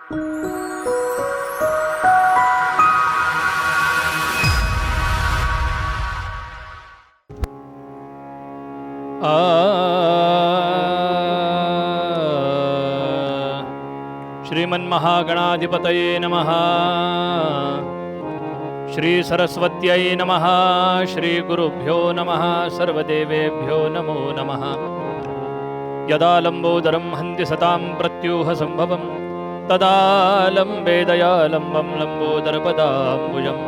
श्रीमन्महागणाधिपतये नमः। श्री सरस्वत्यै नमः। श्री गुरुभ्यो नमः। सर्वदेवेभ्यो नमो नमः। यदा लम्बोदरं हन्ति सतां प्रत्यूह संभवं तदा लम्बे दयालम्बं लम्बोदरपदाम्बुजं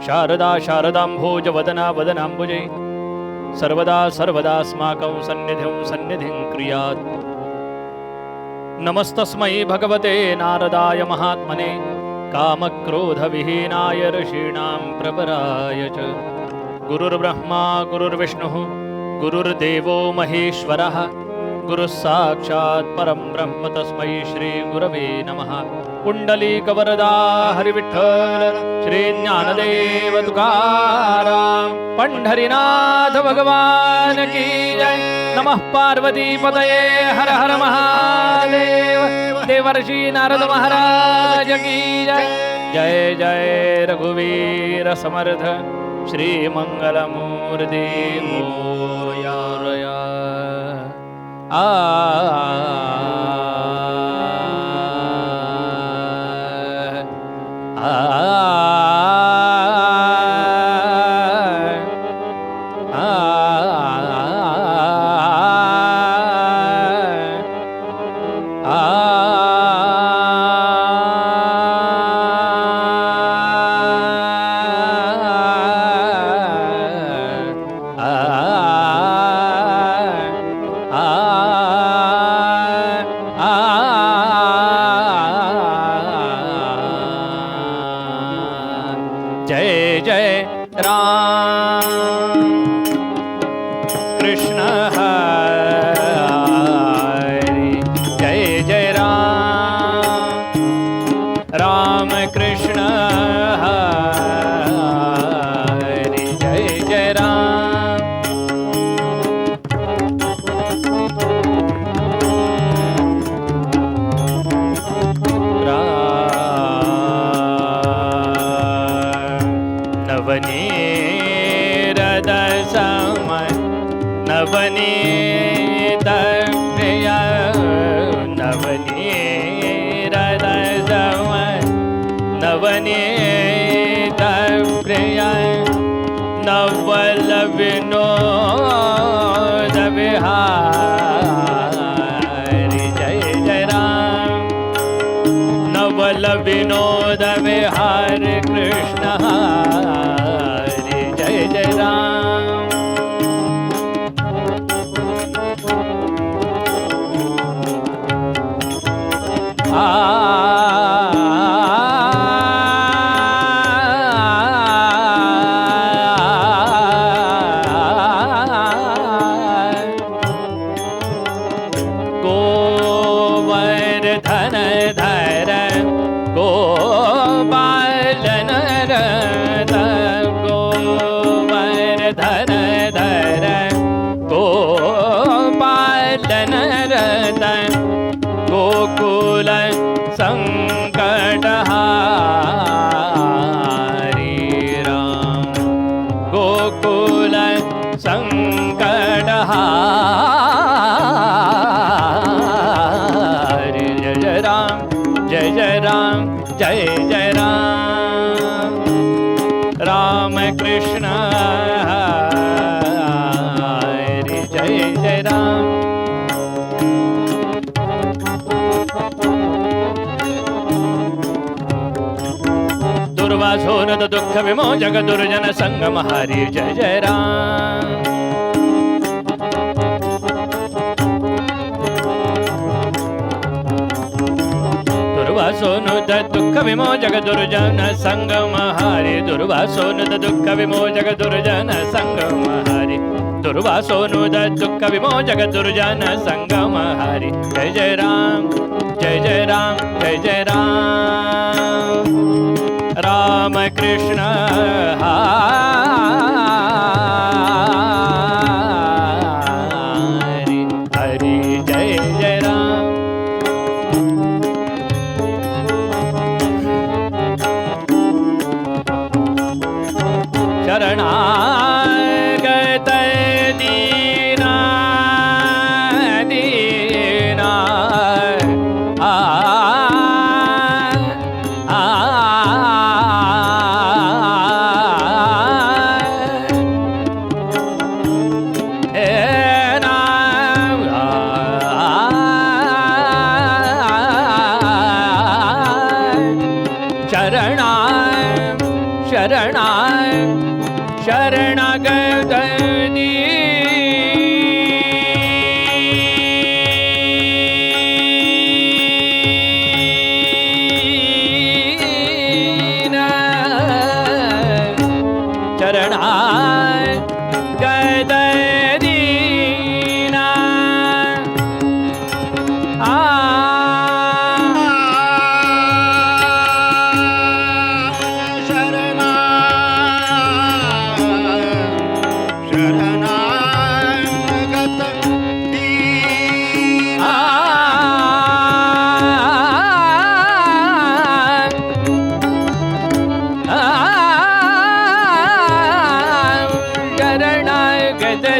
शारदा शारदाम्भोजवदना वदनाम्बुजे सर्वदा सर्वदास्माकं सन्निधिं क्रियात्। नमस्तस्मै भगवते नारदाय महात्मने कामक्रोधविहीनाय ऋषीणां प्रवराय च। गुरुर्ब्रह्मा गुरुर्विष्णुः गुरुर्देवो महेश्वरः गुरुः साक्षात् परं ब्रह्म तस्मै श्री गुरवे नमः। कुण्डलीकवरदा हरिविठ्ठल श्री ज्ञानदेव तुकाराम पंढरीनाथ भगवान की जय। नमः पार्वतीपतये हर हर महादेव। देवर्षि नारद महाराज की जय। जय जय रघुवीर समर्थ श्री मंगलमूर्ति मोरया। आ जय जय राम कृष्ण हरि। जय जय राम राम कृष्ण हरि। जय जय राम नवनीरद समय नवनीत प्रिय नवनीरद समय नवनीत प्रिय नवल विनोद विहारी। जय जय राम नवल विनोद विहार कृष्ण हरि। जय जय राम गोवर्धन धर गोपालन रत गोवर्धन धर गोपालन रत गोकुल संकटहारी राम गोकुल संकटहारी। जय जय राम जय जय राम जय जय राम राम कृष्ण हरि। जय जय राम दुर्वासोनद दुःख विमोचक दुर्जन संगम हरि। जय जय राम दुर्वासोनुद दुःख विमोचक दुर्जन संगम हरि। दुर्वासोनुद दुःख विमोचक दुर्जन संगम हरि। दुर्वासोनुद दुःख विमोचक दुर्जन संगम हरि। जय जय राम जय जय राम जय जय राम राम कृष्ण हरि हरि। जय जय राम शरणागत दीना दीना आ आ शरणागत दीना शरणागत दीना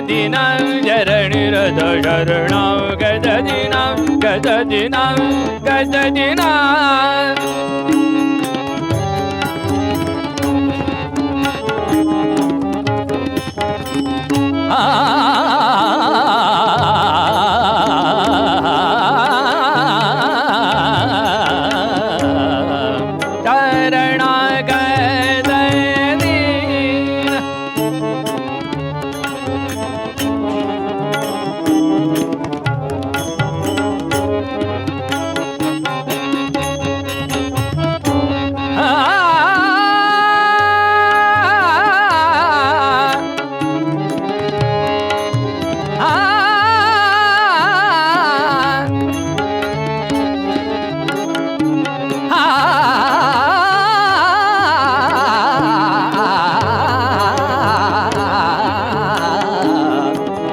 दीना शरणिरध शरणागत दीना गत दीना गत दीना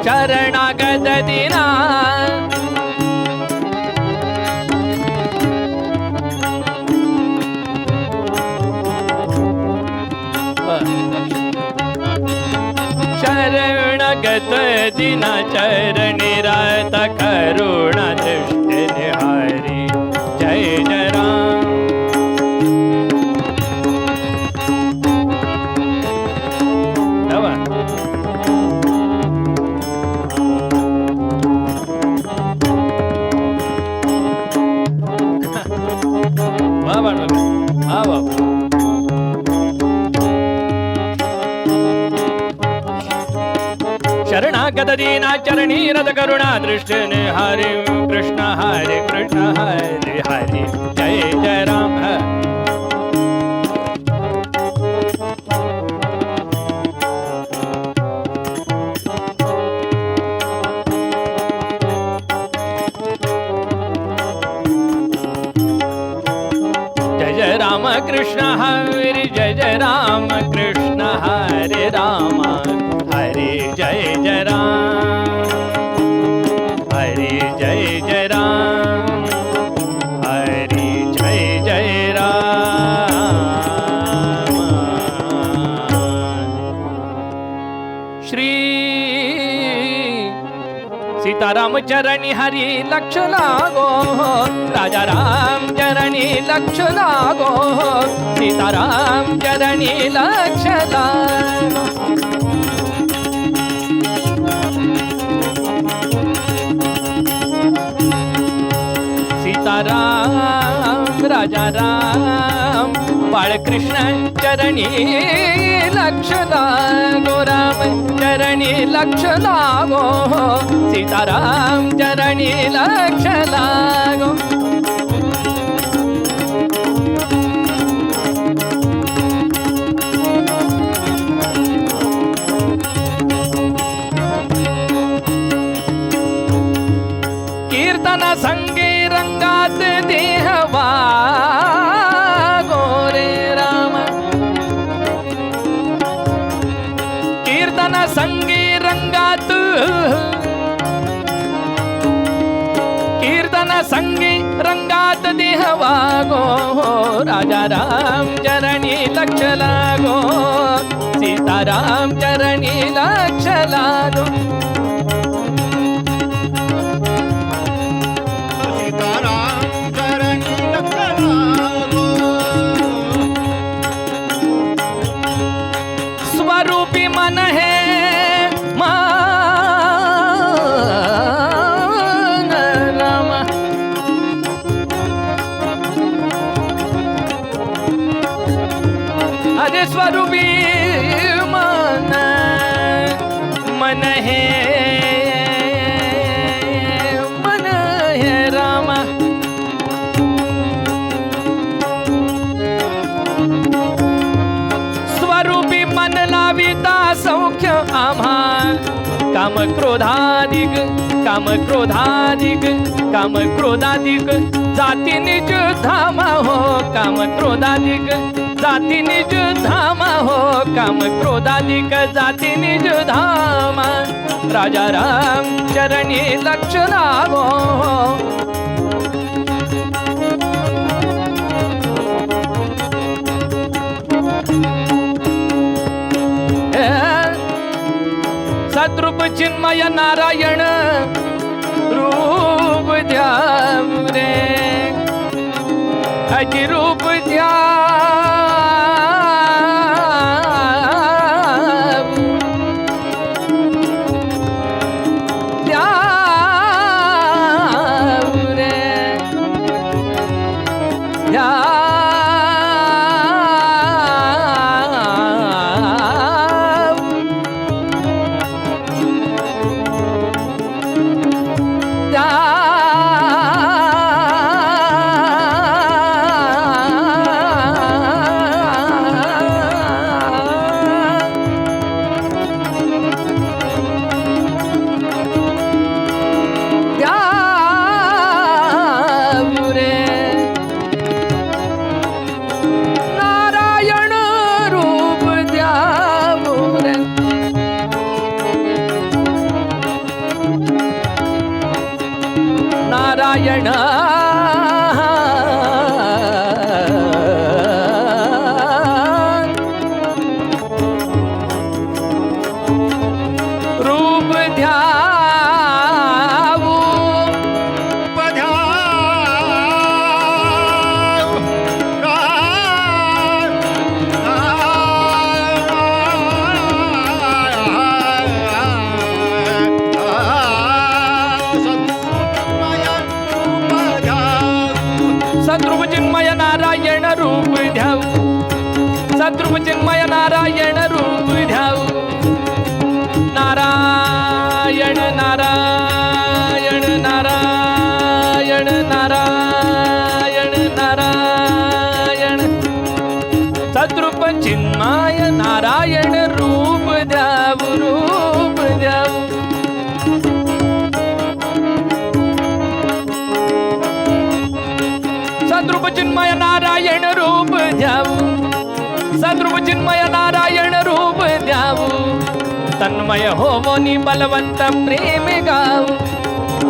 शरणागत दीना शरणागत दीना चरणिरत करुणा दृष्टि निहारी जय जय राम शरणागत दीना चरणिरत करुणा दृष्टि हरे कृष्ण हरे हरे जय जय राम जय जय राम कृष्ण हरे जय जय राम कृष्ण हरे राम हरे जय जय राम हरे जय जय राम हरे जय जय राम श्री सीताराम चरणी हरी लक्ष लागो राजा राम चरणी लक्ष लागो सीताराम चरणी लक्ष लागो सीताराम राजा राम बाळकृष्ण चरणी लक्ष लागो राम चरणी लक्ष लागो सीताराम चरणी लक्ष लागो कीर्तन संगे रंगात देहवा गोरे राम कीर्तन संगे रंगात कीर्तन संगे रंगात देहवा गो राजा राम चरणी लक्ष लागो सीता राजाराम चरणी लक्ष लागो सीताराम चरणी लक्ष लागो स्वरूपी मन है अरे स्वरूपी मन मन है राम स्वरूपी मन लाविता सौख्य आम्हा काम क्रोधाधिक काम क्रोधाधिक काम क्रोधाधिक जाती निज धाम हो काम क्रोधाधिक जाती निज धाम हो काम क्रोधाधिक जाती निज धाम राजाराम चरणी लक्ष लागो सद्रूप चिन्मय नारायण रूप ध्यान रे अजी रूप नारायण रूप ध्यावू सद्रूप चिन्मय नारायण रूप ध्याऊ सद्रूप चिन्मय नारायण रूप ध्याऊ नारायण नारायण नारायण नारायण नारायण सद्रूप चिन्मय नारायण रूप ध्याऊ रूप ध्याऊ सद्रूप चिन्मय नारायण रूप ध्याऊ सद्रूप चिन्मय नारायण रूप ध्याऊ तन्मय होवोनी बलवंत प्रेम गाऊ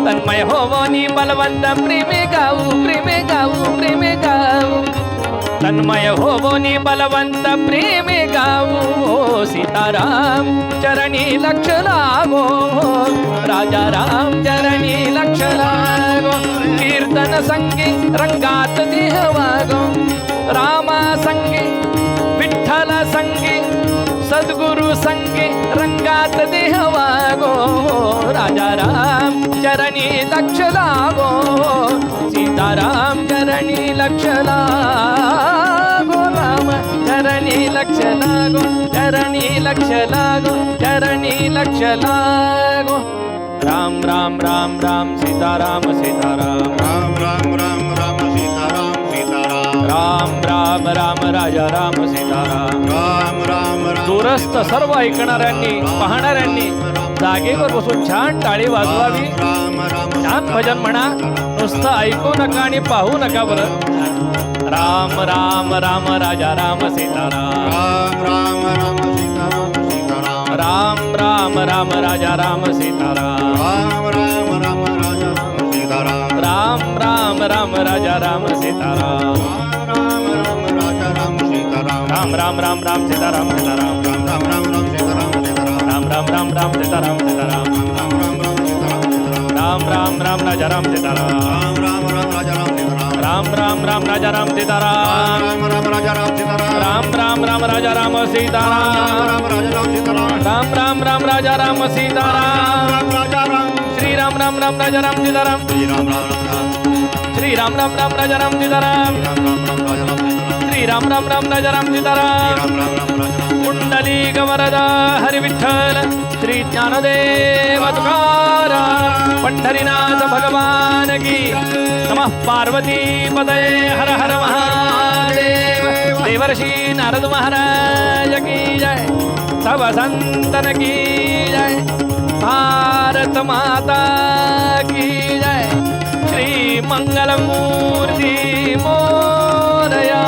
तन्मय होवोनी बलवंत प्रेम गाऊ प्रेम गाऊ प्रेम गाऊ तन्मय होवोनी बलवंत प्रेम गाऊ सीताराम चरणी लक्ष लागो राजाराम चरणी लक्ष लागो कीर्तन संगे रंगात देह वागो रामा संगे विठ्ठल संगे सद्गुरु संगे रंगात देह वागो राजाराम चरणी लक्ष लागो सीताराम चरणी लक्ष लागो राम चरणी लक्ष लागो चरणी लक्ष लागो चरणी लक्ष लागो राम राम राम राम सीताराम सीताराम राम राम राम राम सीताराम सीताराम राम राम राम राजा राम सीताराम राम राम राम दूरस्थ सर्व ऐकणाऱ्यांनी पाहणाऱ्यांनी जागेवर बसून छान टाळी वाजवावी राम राम छान भजन म्हणा नुसतं ऐकू नका आणि पाहू नका बरं राम राम राम राजा राम सीताराम राम राम राम सीताराम सीताराम राम राम राम राजा राम सीताराम राम राम राम राजा राम सीताराम राम राम राम राजा राम सीताराम राम राम राजा राम सीताराम राम राम राम राम सीताराम सीताराम राम राम राम राम राम राम राम सीताराम सीताराम राम राम राम सीताराम सीताराम राम राम राम राजा राम सीताराम राम राम राम राजा राम सीताराम राम राम राम राजा राम सीताराम राम राजा राम श्री राम राम राम राजा राम सीताराम श्री राम राम राम राजा राम सीताराम श्री राम राम राम राजा राम सीताराम कुंडलिक वरदा हरी विठ्ठल श्री ज्ञानदेव तुकाराम पंढरीनाथ भगवान की नमः पार्वती पदये हर हर महादेव देवर्षि नारद महाराज की जय सब संतन की जय भारत माता की जय श्री मंगल मूर्ति मोरया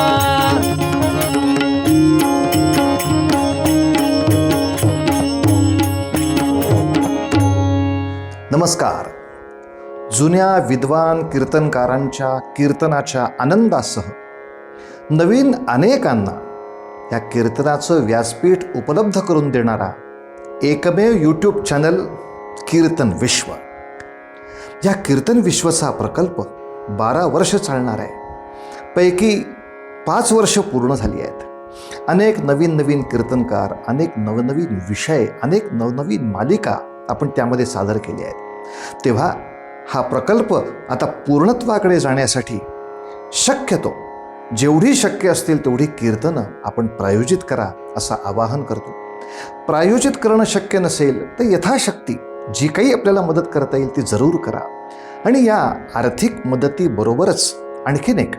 नमस्कार. जुन्या विद्वान कीर्तनकारांच्या कीर्तनाच्या आनंदासह नवीन अनेकांना या कीर्तनाचं व्यासपीठ उपलब्ध करून देणारा एकमेव यूट्यूब चॅनल कीर्तन विश्व. या कीर्तन विश्वचा प्रकल्प 12 वर्ष चालणार आहे. पैकी 5 वर्ष पूर्ण झाली आहेत. अनेक नवीन कीर्तनकार, अनेक नवनवीन विषय, अनेक नवनवीन मालिका आपण त्यामध्ये सादर केली आहेत. तेव्हा हा प्रकल्प आता पूर्णत्वाकडे जाण्यासाठी शक्यतो जेवढी शक्य असतील तेवढी कीर्तनं आपण प्रायोजित करा असं आवाहन करतो. प्रायोजित करणं शक्य नसेल तर यथाशक्ती जी काही आपल्याला मदत करता येईल ती जरूर करा. आणि या आर्थिक मदतीबरोबरच आणखीन एक,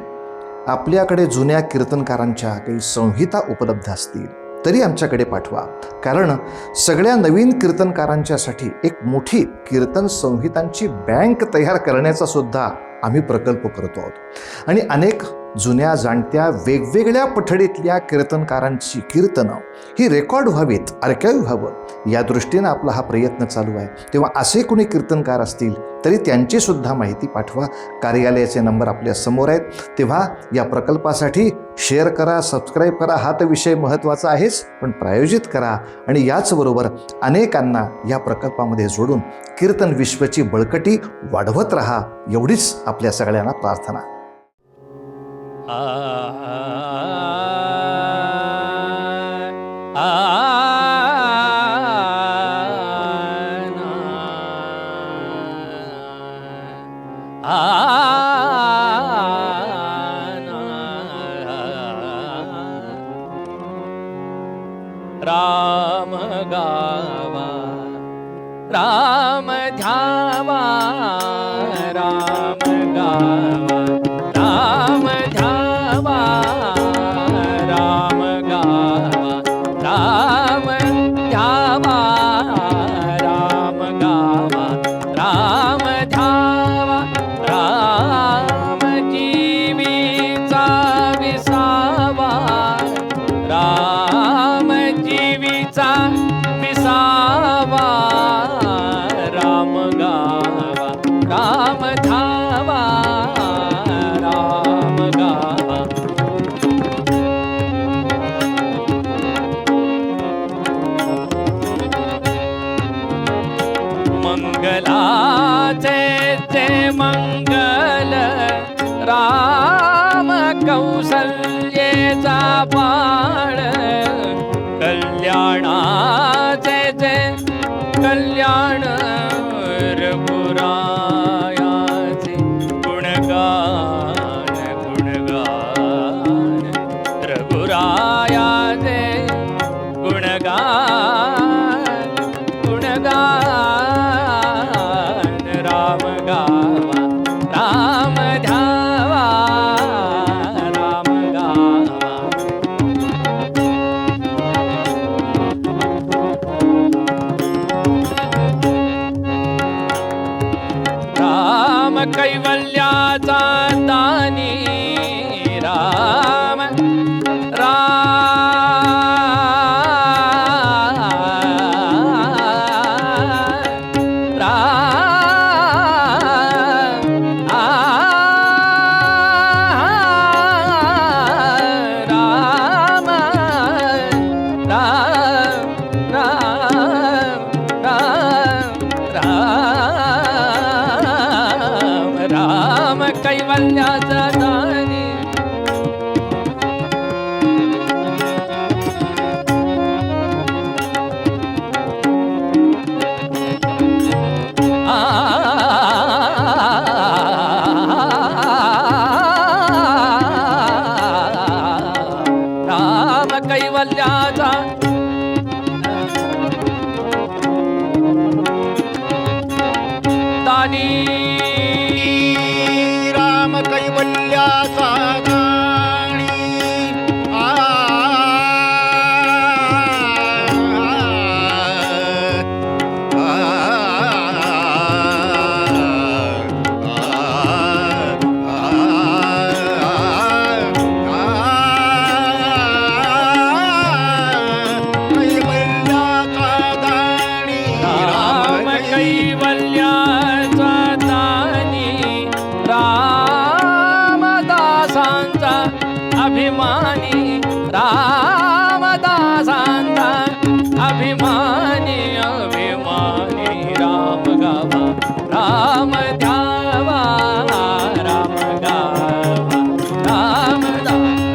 आपल्याकडे जुन्या कीर्तनकारांच्या काही संहिता उपलब्ध असतील तरी आमच्याकडे पाठवा. कारण सगळ्या नवीन कीर्तनकारांच्यासाठी एक मोठी कीर्तन संहितांची बँक तयार करण्याचा सुद्धा आम्ही प्रकल्प करतो आहोत. आणि अनेक जुन्या जाणत्या वेगवेगळ्या पठडीतल्या कीर्तनकारांची कीर्तनं ही रेकॉर्ड व्हावीत, आर्काईव्ह व्हावं या दृष्टीनं आपला हा प्रयत्न चालू आहे. तेव्हा असे कोणी कीर्तनकार असतील तरी त्यांची सुद्धा माहिती पाठवा. कार्यालयाचे नंबर आपल्या समोर आहेत. तेव्हा या प्रकल्पासाठी शेअर करा, सबस्क्राईब करा. हा तर विषय महत्त्वाचा आहेच, पण प्रायोजित करा आणि याचबरोबर अनेकांना या प्रकल्पामध्ये जोडून कीर्तन विश्वची बळकटी वाढवत राहा, एवढीच आपल्या सगळ्यांना प्रार्थना. राम गावा राम ध्यावा राम गावा राम ध्यावा राम गावा राम ध्यावा राम गावा राम ध्यावा राम जीवीचा विसावा राम जीवीचा विसावा राम गावा राम धावा राम गावा मंगलाचे ते मंगल राम कौसल्येचा बाळ कल्याणाचे ते कल्याण रघुरायाचे गुणगान गुणगान रघुरायाचे गुणगान गुणगान राम गावा राम ध्यावा राम गावा रामदासांचा अभिमानी, रामदासांचा अभिमानी, अभिमानी राम गावा, राम द्यावा, राम गावा, राम दासा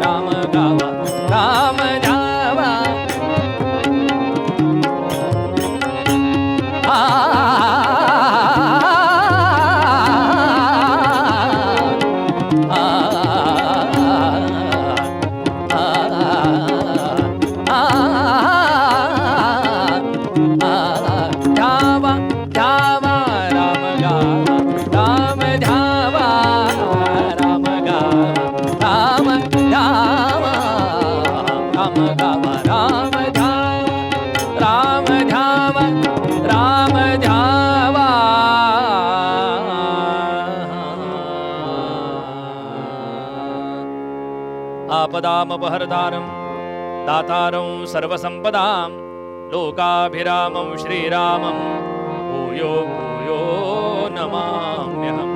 राम गावा, राम द्यावा, द्यावा, द्यावा, राम गावा, राम द्यावा, राम गावा, राम द्यावा, राम गावा, राम द्यावा, राम द्यावा, राम द्यावा. आपदामपहर्तारं दातारं सर्वसंपदां लोकाभिरामं श्रीरामं भूयो भूयो नमाम्यहम्.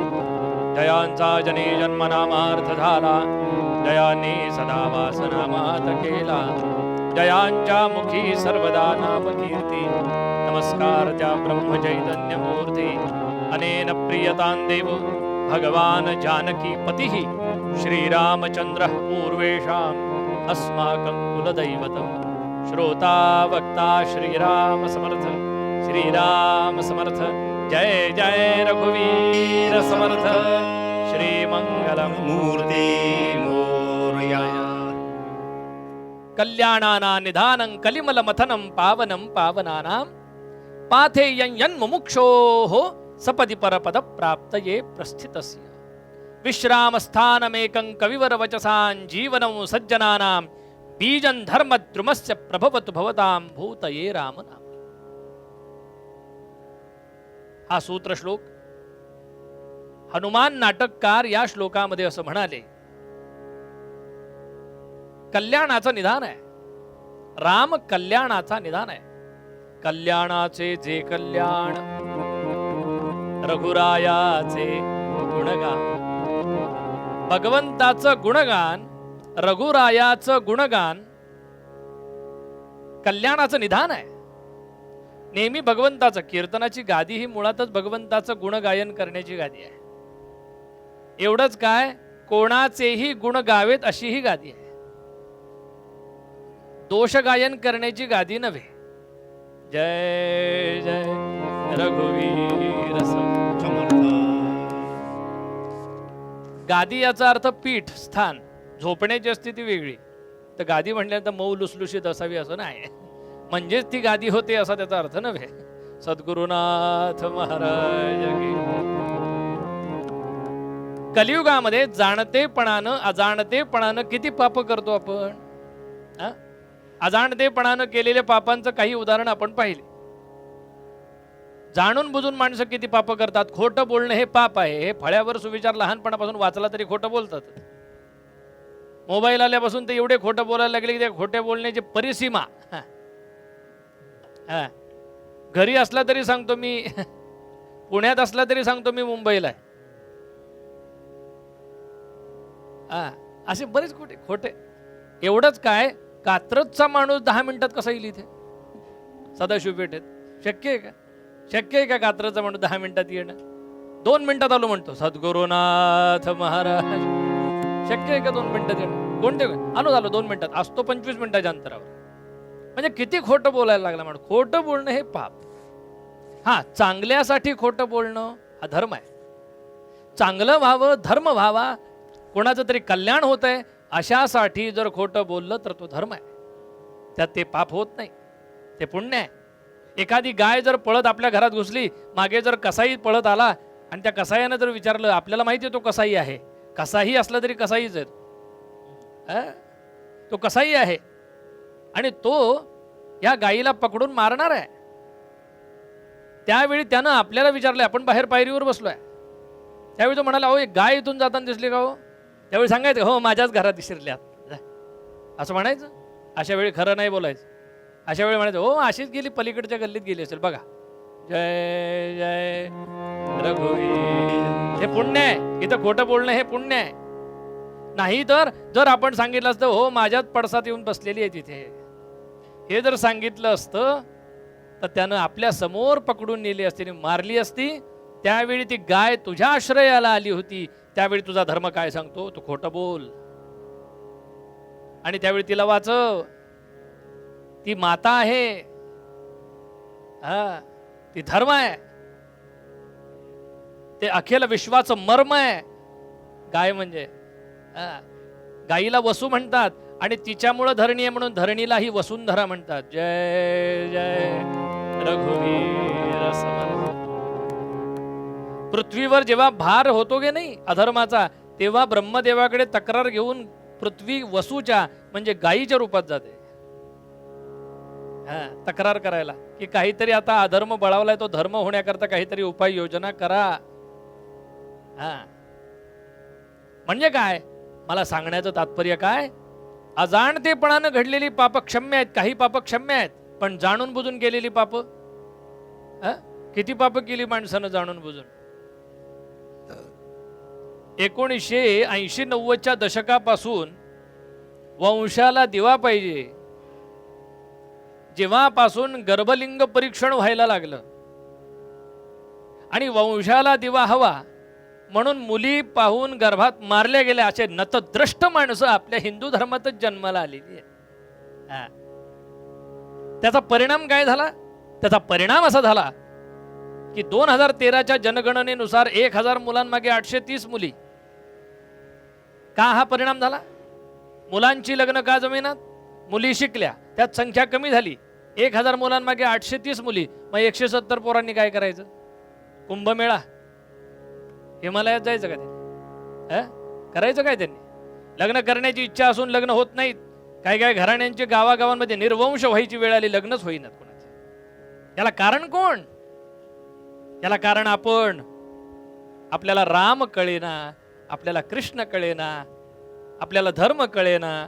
जयांचा जनी जन्मनामार्थ झाला, जयांनी सदा वासनामात केला, जयांच्या मुखी सर्वदा नामकीर्ती. नमस्कार त्या ब्रह्मचैतन्यमूर्ती अनेन प्रियतां देव भगवान जानकी पतिः श्रीरामचंद्रः पूर्वेषाम् अस्माकं कुलदैवतम्. श्रोता वक्ता श्रीराम समर्थ, श्रीराम समर्थ. जय जय रघुवीर समर्थ. श्रीमंगलम मूर्ती मोरया. कल्याणाना निधानं कलिमल मथनं पावनं पावनानां पाथेयं यन्मुमुक्षोः सपदि परपद प्राप्तये प्रस्थितस्य. विश्रामस्थानमेकं कविवर वचसां जीवनं सज्जनानां बीजं धर्मद्रुमस्य प्रभवतु भवतां भूतये राम नाम. हा सूत्रश्लोक हनुमान नाटककार या श्लोकामध्ये असं म्हणाले, कल्याणाचं निधान आहे. राम कल्याणाचा निधान आहे. कल्याणाचे जे कल्याण, रघुरायाचे गुणगान. भगवंताचं गुणगान, रघुरायाचं गुणगान कल्याणाचं निधान आहे. नेहमी भगवंताचं, कीर्तनाची गादी ही मुळातच भगवंताचं गुणगायन करण्याची गादी आहे. एवढंच काय, कोणाचेही गुण गावेत अशी ही गादी आहे. दोषगायन करण्याची गादी नव्हे. जय जय रघुवीर समर्थ. गादी याचा अर्थ पीठ, स्थान. झोपण्याची स्थिती वेगळी. तर गादी म्हटल्यानंतर मऊ लुसलुशीत असावी असं नाही, म्हणजेच ती गादी होते असा त्याचा अर्थ नव्हे. सद्गुरुनाथ महाराज की. कलियुगामध्ये जाणतेपणानं अजाणतेपणानं किती पाप करतो आपण. अजाणतेपणानं केलेल्या पापांचं काही उदाहरण आपण पाहिले. जाणून बुजून माणसं किती पाप करतात. खोटं बोलणं हे पाप आहे. हे फळ्यावर सुविचार लहानपणापासून वाचला तरी खोटं बोलतात. मोबाईल आल्यापासून ते एवढे खोटं बोलायला लागले की त्या खोटे बोलण्याची परिसीमा. घरी असला तरी सांगतो मी, पुण्यात असला तरी सांगतो मी मुंबईला आहे. असे बरेच खोटे. एवढंच काय, कात्रजचा माणूस 10 मिनिटात कसा येईल इथे सदाशिव पेठेत? शक्य आहे का? शक्य आहे का कात्रजचा माणूस 10 मिनिटात येणं? 2 मिनिटात आलो म्हणतो सद्गुरुनाथ महाराज. शक्य आहे का 2 मिनिटात येणं? कोणते आलो 2 मिनिटात असतो 25 मिनिटाच्या अंतरावर. म्हणजे किती खोटं बोलायला लागला माणूस. खोटं बोलणं हे पाप. चांगल्यासाठी खोटं बोलणं हा धर्म आहे. चांगलं व्हावं, धर्म व्हावा, कोणाचं तरी कल्याण होत आहे अशासाठी जर खोटं बोललं तर तो धर्म आहे. त्यात ते पाप होत नाही, ते पुण्य आहे. एखादी गाय जर पळत आपल्या घरात घुसली, मागे जर कसाई पळत आला आणि त्या कसाईनं जर विचारलं, आपल्याला माहिती आहे तो कसाई आहे, कसाई असला तरी कसाईच आहे तो कसाई आहे आणि तो या गायीला पकडून मारणार आहे. त्यावेळी त्यानं आपल्याला विचारलं, आपण बाहेर पायरीवर बसलोय, त्यावेळी तो म्हणाला, अहो एक गाय इथून जाताना दिसली का हो? त्यावेळी सांगायचं, हो माझ्याच घरात शिरल्यात, असं म्हणायचं. अशा वेळी खरं नाही बोलायचं. अशा वेळी म्हणायचं हो अशीच गेली, पलीकडच्या गल्लीत गेली असेल बघा. जय जय रघुवीर. हे पुण्य आहे, इथं खोटं बोलणं हे पुण्य आहे. नाही तर जर आपण सांगितलं असतं हो माझ्याच पडसात येऊन बसलेली आहे तिथे, हे जर सांगितलं असतं तर त्यानं आपल्या समोर पकडून नेली असती, मारली असती. त्यावेळी ती गाय तुझ्या आश्रयाला आली होती, त्यावेळी तुझा धर्म काय सांगतो, तू खोटं बोल. आणि त्यावेळी तिला वाचव, ती माता आहे, हा ती धर्म आहे, ते अखिल विश्वाचं मर्म आहे गाय म्हणजे. गाईला वसू म्हणतात आणि तिच्यामुळं धरणी आहे म्हणून धरणीलाही वसुंधरा म्हणतात. जय जय रघुवीर समर्थ. पृथ्वीवर जेव्हा भार होतो गे नाही अधर्माचा, तेव्हा ब्रह्मदेवाकडे तक्रार घेऊन पृथ्वी वसूच्या म्हणजे गायीच्या रूपात जाते तक्रार करायला की काहीतरी आता अधर्म बळावलाय, तो धर्म होण्याकरता काहीतरी उपाय योजना करा. म्हणजे काय, मला सांगण्याचं तात्पर्य काय, अजाणतेपणानं घडलेली पाप क्षम्य आहेत, काही पाप क्षम्य आहेत, पण जाणून बुजून केलेली पाप, किती पाप केली माणसानं जाणून बुजून. 1980-90च्या दशकापासून वंशाला दिवा पाहिजे, जेव्हापासून गर्भलिंग परीक्षण व्हायला लागलं आणि वंशाला दिवा हवा म्हणून मुली पाहून गर्भात मारल्या गेल्या, असे नतद्रष्ट माणसं आपल्या हिंदू धर्मातच जन्माला आलेली आहे. त्याचा परिणाम काय झाला, त्याचा परिणाम असा झाला की 2013च्या जनगणनेनुसार 1000 मुलांमागे 830 मुली. का हा परिणाम झाला, मुलांची लग्न का जमिनात, मुली शिकल्या त्यात संख्या कमी झाली. 1000 मुलांमागे 830 मुली, मग 170 पोरांनी काय करायचं, कुंभमेळा, हिमालयात जायचं का त्यांनी, करायचं काय त्यांनी, लग्न करण्याची इच्छा असून लग्न होत नाहीत. काही काही घराण्यांची गावागावांमध्ये निर्वंश व्हायची वेळ आली, लग्नच होईनात कोणाचे. याला कारण कोण, याला कारण आपण. आपल्याला राम कळेना, आपल्याला कृष्ण कळेना, आपल्याला धर्म कळेना,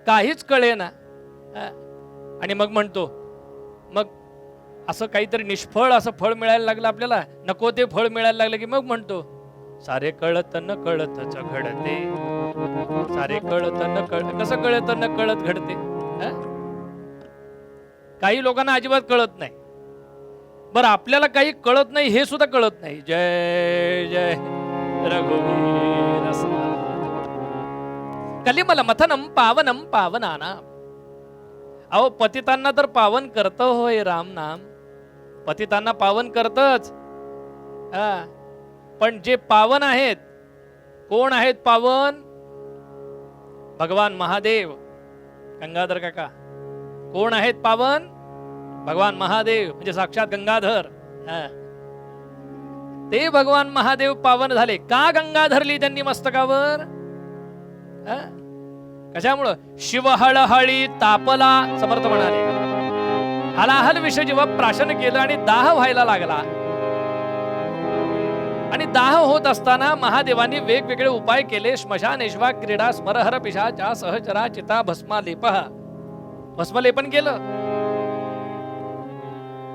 काहीच कळेना. आणि मग म्हणतो, मग असं काहीतरी निष्फळ असं फळ मिळायला लागलं आपल्याला, नको ते फळ मिळायला लागलं की मग म्हणतो सारे कळत न कळतच घडते, सारे कळत न कळत. कसं कळत न कळत घडते, काही लोकांना अजिबात कळत नाही. बरं आपल्याला काही कळत नाही हे सुद्धा कळत नाही. जय जय रघुवीर समर्थ. कलिमल मथनम पावनम पावनाना. अहो पतितांना तर पावन करत होय राम नाम, पतितांना पावन करतच. पण जे पावन आहेत, कोण आहेत पावन, भगवान महादेव, गंगाधर काका. कोण आहेत पावन, भगवान महादेव म्हणजे साक्षात गंगाधर. ते भगवान महादेव पावन झाले. का गंगा धरली त्यांनी मस्तकावर, कशामुळं, शिव हळहळी तापला, समर्थ म्हणाले. हलाहल विष जेव्हा प्राशन केलं आणि दाह व्हायला लागला, आणि दाह होत असताना महादेवांनी वेगवेगळे उपाय केले. श्मशानेश्वा क्रीडा स्मरहर पिशाचा सहचरा चिता भस्मालेप, भस्मलेपन केलं.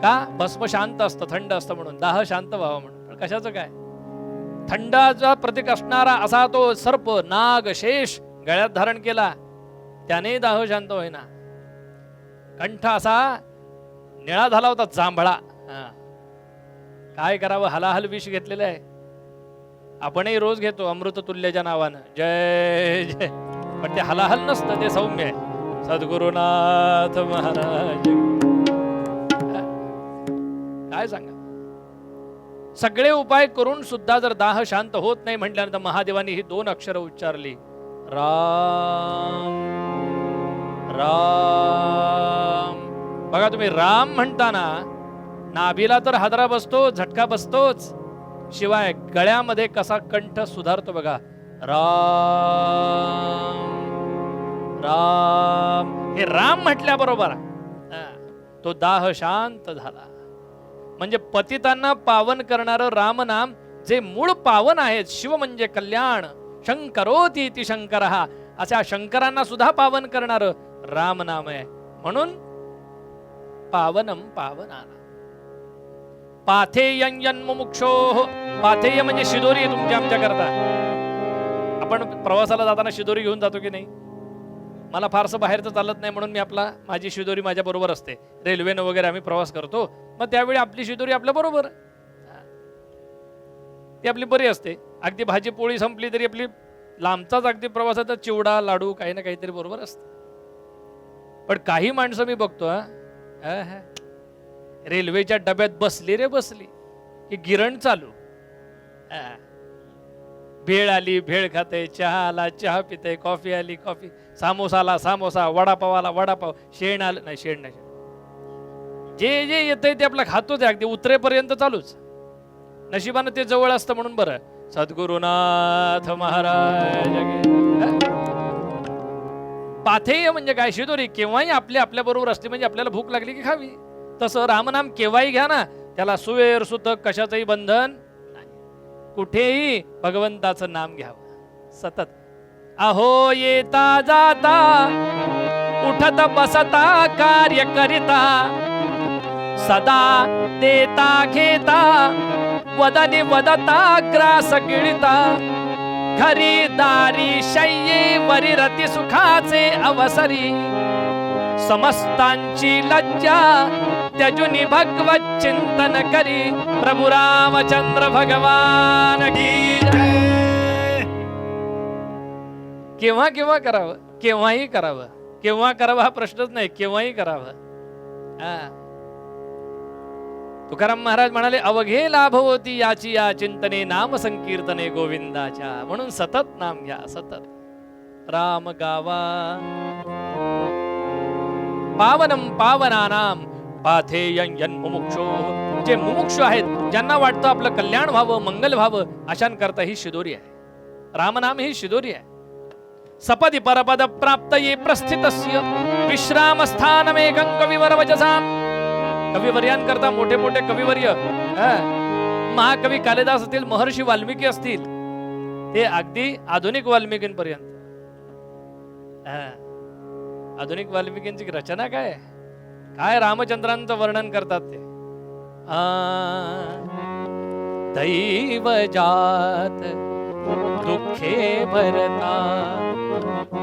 का, भस्म शांत असतं, थंड असतं म्हणून, दाह शांत व्हावा म्हणून. पण कशाचं काय, थंडाचा प्रतीक असणारा असा तो सर्प नाग शेष गळ्यात धारण केला, त्याने दाह शांत होईना. कंठ असा निळा झाला होता, जांभळा. काय करावं, हलाहल विष घेतलेलं आहे. आपणही रोज घेतो अमृत तुल्यच्या नावानं, जय जय. पण ते हलाहल नसतं, ते सौम्य आहे. सद्गुरुनाथ महाराज काय सांगा. सगळे उपाय करून सुद्धा जर दाह शांत होत नाही म्हटल्यानंतर महादेवांनी ही 2 अक्षरं उच्चारली, राम राम. बघा तुम्ही राम म्हणताना नाभीला तर हादरा बसतो, झटका बसतोच, शिवाय गळ्यामध्ये कसा कंठ सुधारतो बघा. राम राम, हे राम म्हटल्याबरोबर तो दाह शांत झाला. म्हणजे पतितांना पावन करणारं राम नाम, जे मूळ पावन आहेत. शिव म्हणजे कल्याण, शंकरोती ती शंकर, अशा शंकरांना सुद्धा पावन करणारं राम नाम आहे. म्हणून पावनम पावनाना पाथेयं मुमुक्षोः. पाथेय म्हणजे शिदोरी आहे तुमची आमच्या करता. आपण प्रवासाला जाताना शिदोरी घेऊन जातो की नाही? मला फारसं बाहेरचं चालत नाही म्हणून मी माझी शिदोरी माझ्या बरोबर असते. रेल्वेनं वगैरे आम्ही प्रवास करतो, मग त्यावेळी आपली शिदोरी आपल्या बरोबर ती आपली बरी असते. अगदी भाजी पोळी संपली तरी आपली लांबचाच अगदी प्रवासाचा चिवडा लाडू काही ना काहीतरी बरोबर असतं. पण काही माणसं मी बघतो रेल्वेच्या डब्यात बसली की गिरण चालू. भेळ आली भेळ खाते, चहा आला चहा पिते, कॉफी आली कॉफी, सामोसा आला सामोसा, वडापाव आला वडापाव, शेण आलं नाही शेण नाही, जे जे येतंय ते आपलं खातोच अगदी उतरेपर्यंत चालूच. नशिबानं ते जवळ असतं म्हणून बरं. सद्गुरुनाथ महाराज. पाथेय म्हणजे काय? शिदोरी केव्हाही आपल्या बरोबर असते, म्हणजे आपल्याला भूक लागली की खावी. तसं रामनाम केव्हाही घ्या ना, त्याला सुवेर सुतक कशाचंही बंधन नाही. कुठेही भगवंताचं नाम घ्यावं सतत. अहो येता जाता उठत बसता कार्य करिता, सदा देता घेता वदनी वदता ग्रास गिळता, घरी दारी शय्येवरी रती सुखाचे अवसरी, समस्तांची लज्जा त्यजुनी भगवत चिंतन करी, प्रभु रामचंद्र भगवान की जय. केव्हा केव्हा करावं? केव्हाही करावं. केव्हा करावं हा प्रश्नच नाही, केव्हाही करावं. तुकाराम महाराज म्हणाले, अवघे लाभ होती याची या चिंतने, नाम संकीर्तने गोविंदाच्या. म्हणून सतत नाम घ्या, सतत राम गावा. पावनम पावनानाम पाथेयं मुमुक्षोः. जे मुमुक्षु आहेत, ज्यांना वाटतं आपलं कल्याण व्हावं मंगल व्हावं, अशांकरता ही शिदोरी आहे. रामनाम ही शिदोरी आहे. सपदी परपद प्राप्त ये प्रस्थितस्य विश्राम स्थानमेकं कविवर वचसाम. कविवर्यांकरता मोठे मोठे कविवर्य, महाकवी कालिदास असतील, महर्षी वाल्मिकी असतील, ते अगदी आधुनिक वाल्मिकींपर्यंत. आधुनिक वाल्मिकींची रचना काय काय रामचंद्रांचं वर्णन करतात ते. दैव जात दुःखे भरता,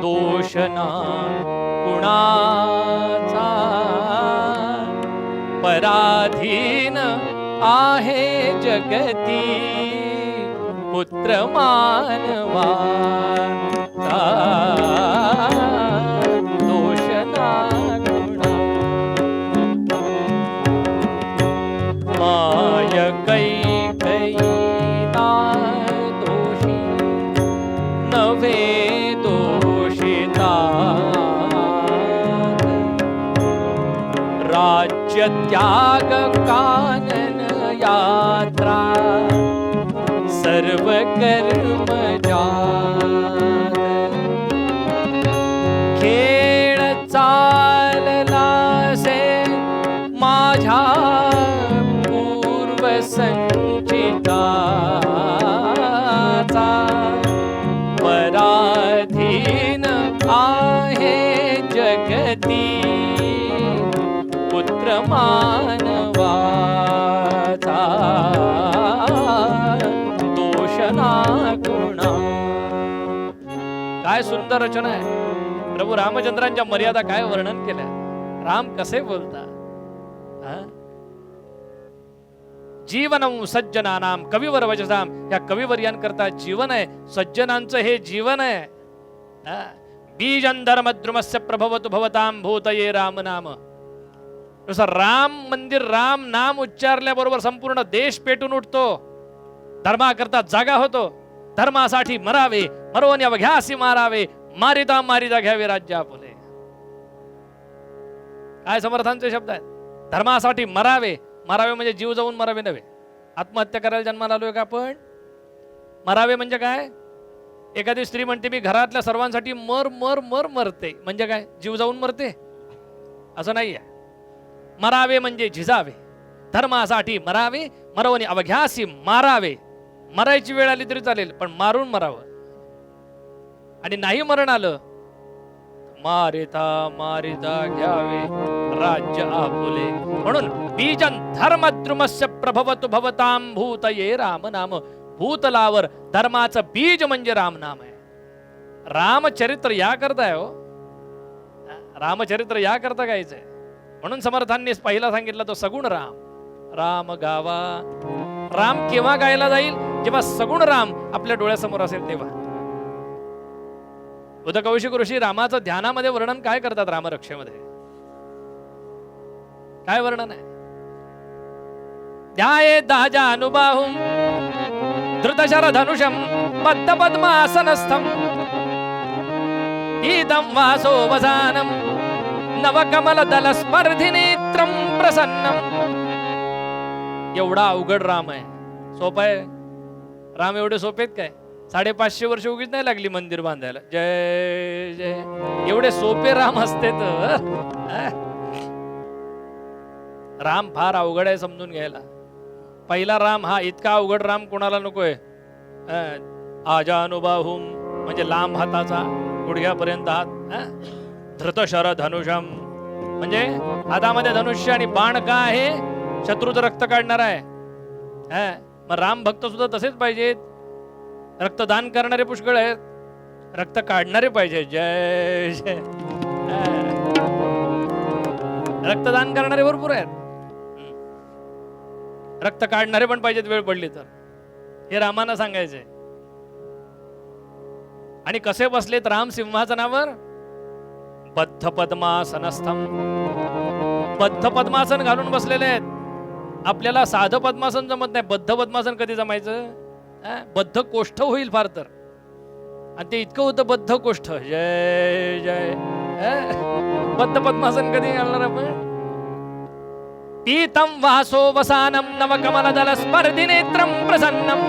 दोषना कुणाचा, पराधीन आहे जगती पुत्र मानवा, दोषना गुणा. माय कैकयीता दोषी नवे दोषिता, राज्य त्याग कानन यात्रा, सर्व कर्म जात. खेळ चालला से माझ्या पूर्व संचिताचा, पराधीन आहे जगती पुत्र मानवाचा, दोषना गुणा. काय सुंदर रचना आहे. प्रभू रामचंद्रांच्या मर्यादा काय वर्णन केल्या. राम कसे बोलतात. जीवनम सज्जनानाम कविवर वचसाम. या कविवर्यांकरता जीवन आहे, सज्जनांचं हे जीवन आहे. बीजं धर्मद्रुमस्य प्रभवतु भवतां भूतये राम नाम. राम मंदिर राम नाम उच्चारल्याबरोबर संपूर्ण देश पेटून उठतो, धर्माकरता जागा होतो. धर्मासाठी मरावे मरोन अवघ्यासी मारावे, मारिता मारिता घ्यावे राज्य आपुले. काय समर्थांचे शब्द आहेत. धर्मासाठी मरावे. मरावे म्हणजे जीव जाऊन मरावे नव्हे. आत्महत्या करायला जन्माला आलोय का आपण? मरावे म्हणजे काय? एखादी स्त्री म्हणते मी घरातल्या सर्वांसाठी मर मर मर मरते, म्हणजे काय? जीव जाऊन मरते असं नाहीये. मरावे म्हणजे झिजावे. धर्मासाठी मरावे मरवणे अवघ्यासी मारावे. मरायची वेळ आली तरी चालेल, पण मारून मरावं. आणि नाही मरण आलं मारिता मारिता घ्यावे राज्य आपुले. म्हणून बीजन धर्मद्रुमस्य प्रभवतु भवतां भूतये राम नाम. भूतलावर धर्माचं बीज म्हणजे राम नाम आहे. रामचरित्र या करताय हो, रामचरित्र या करता गायचंय. म्हणून समर्थांनी पहिला सांगितलं तो सगुण राम. राम गावा. राम केव्हा गायला जाईल? जेव्हा सगुण राम आपल्या डोळ्यासमोर असेल तेव्हा. उदकौशिक ऋषी रामाचं ध्यानामध्ये वर्णन काय करतात? रामरक्षेमध्ये काय वर्णन आहे? ध्याये दाजानुबाहुं धृतशर धनुषं बद्ध पद्मासनस्थं ईदं वासो वसानं नवकमल दल स्पर्धिनेत्रं प्रसन्नम. एवढा अवघड राम आहे. सोपा आहे राम? एवढे सोपे आहेत काय? 550 वर्ष उगीच नाही लागली मंदिर बांधायला. जय जय. एवढे सोपे राम असते तर. राम फार अवघड आहे समजून घ्यायला. पहिला राम हा इतका अवघड राम कोणाला नकोय. आजानुबाहुम म्हणजे लांब हाताचा, गुडघ्यापर्यंत हात. धृतशर धनुषम म्हणजे हातामध्ये धनुष्य आणि बाण का आहे? शत्रूचं रक्त काढणार आहे. मग राम भक्त सुद्धा तसेच पाहिजेत. रक्तदान करणारे पुष्कळ आहेत, रक्त काढणारे पाहिजे. जय जय. रक्तदान करणारे भरपूर आहेत, रक्त काढणारे पण पाहिजेत वेळ पडली तर. हे रामाना सांगायचंय. आणि कसे बसलेत राम सिंहासनावर? बद्ध पद्मासनस्थम. बद्ध पद्मासन घालून बसलेले आहेत. आपल्याला साधं पद्मासन जमत नाही, बद्ध पद्मासन कधी जमायचं? बद्ध कोष्ठ होईल फार तर. आणि ते इतकं होतं बद्ध कोष्ठ. जय जय. बद्ध पद्मासन कधी घालणार आपण? पीतम वासो वसानम नवकमल दल स्पर्धिनेत्रम प्रसन्नम.